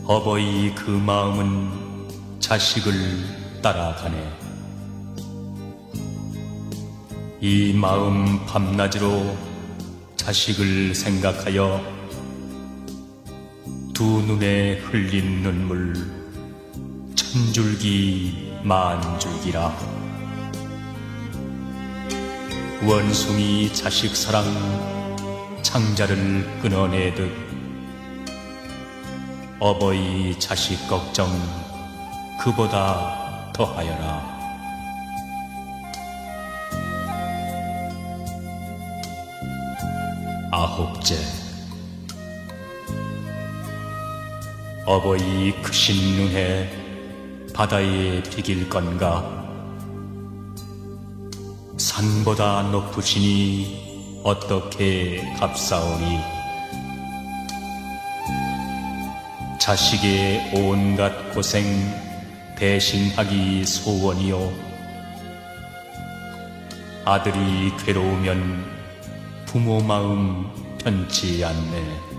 어버이 그 마음은 자식을 따라가네. 이 마음 밤낮으로 자식을 생각하여 두 눈에 흘린 눈물 천줄기 만줄기라. 원숭이 자식 사랑 창자를 끊어내듯 어버이 자식 걱정 그보다 더하여라. 아홉째, 어버이 크신 눈에 바다에 비길 건가. 산보다 높으시니 어떻게 값싸오리. 자식의 온갖 고생 대신하기 소원이요. 아들이 괴로우면 부모 마음 편치 않네.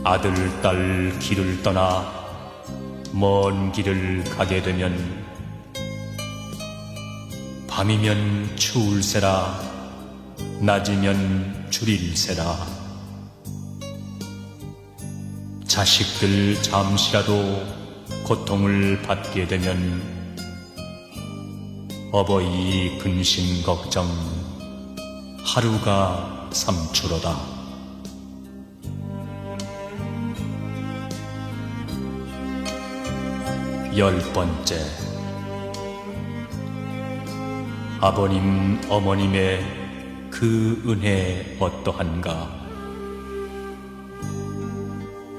아들, 딸 길을 떠나 먼 길을 가게 되면 밤이면 추울세라 낮이면 주릴세라. 자식들 잠시라도 고통을 받게 되면 어버이 근심 걱정 하루가 삼추로다. 열 번째, 아버님 어머님의 그 은혜 어떠한가.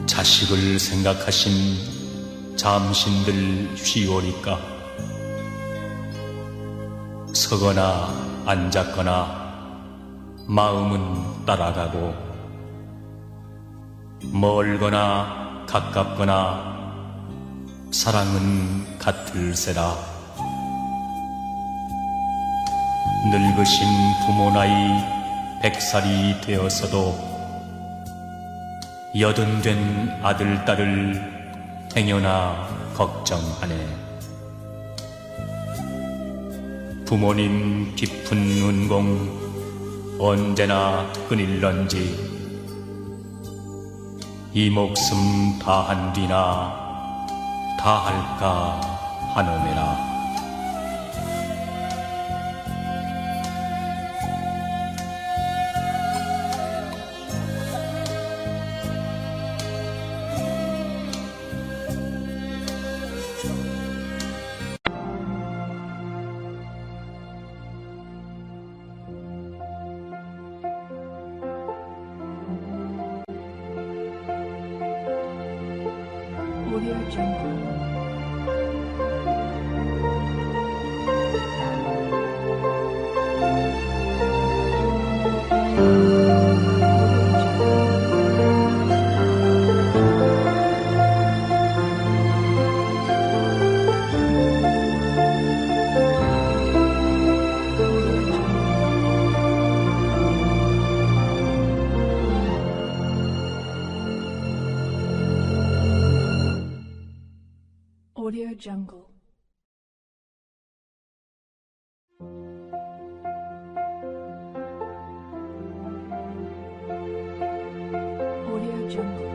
자식을 생각하신 잠신들 쉬오리까. 서거나 앉았거나 마음은 따라가고, 멀거나 가깝거나 사랑은 같을세라. 늙으신 부모 나이 100살이 되었어도 여든 된 아들 딸을 행여나 걱정하네. 부모님 깊은 은공 언제나 끊일런지 이 목숨 다한 뒤나 다할까 하노매라. Audio Jungle. Audio Jungle. Audio Jungle.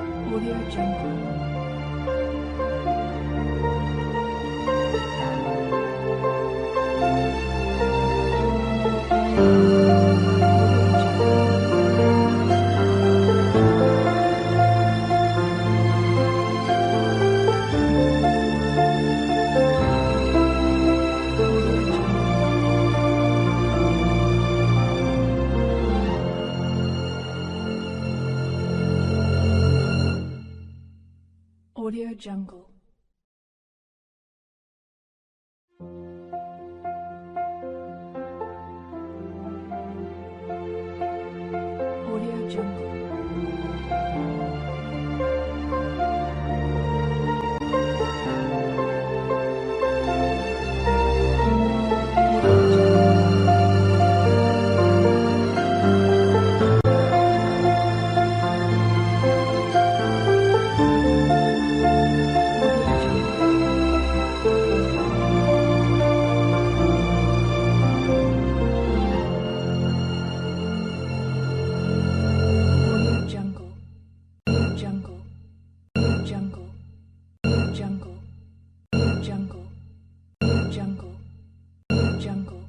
Audio Jungle. Audio Jungle. Audio Jungle. Jungle.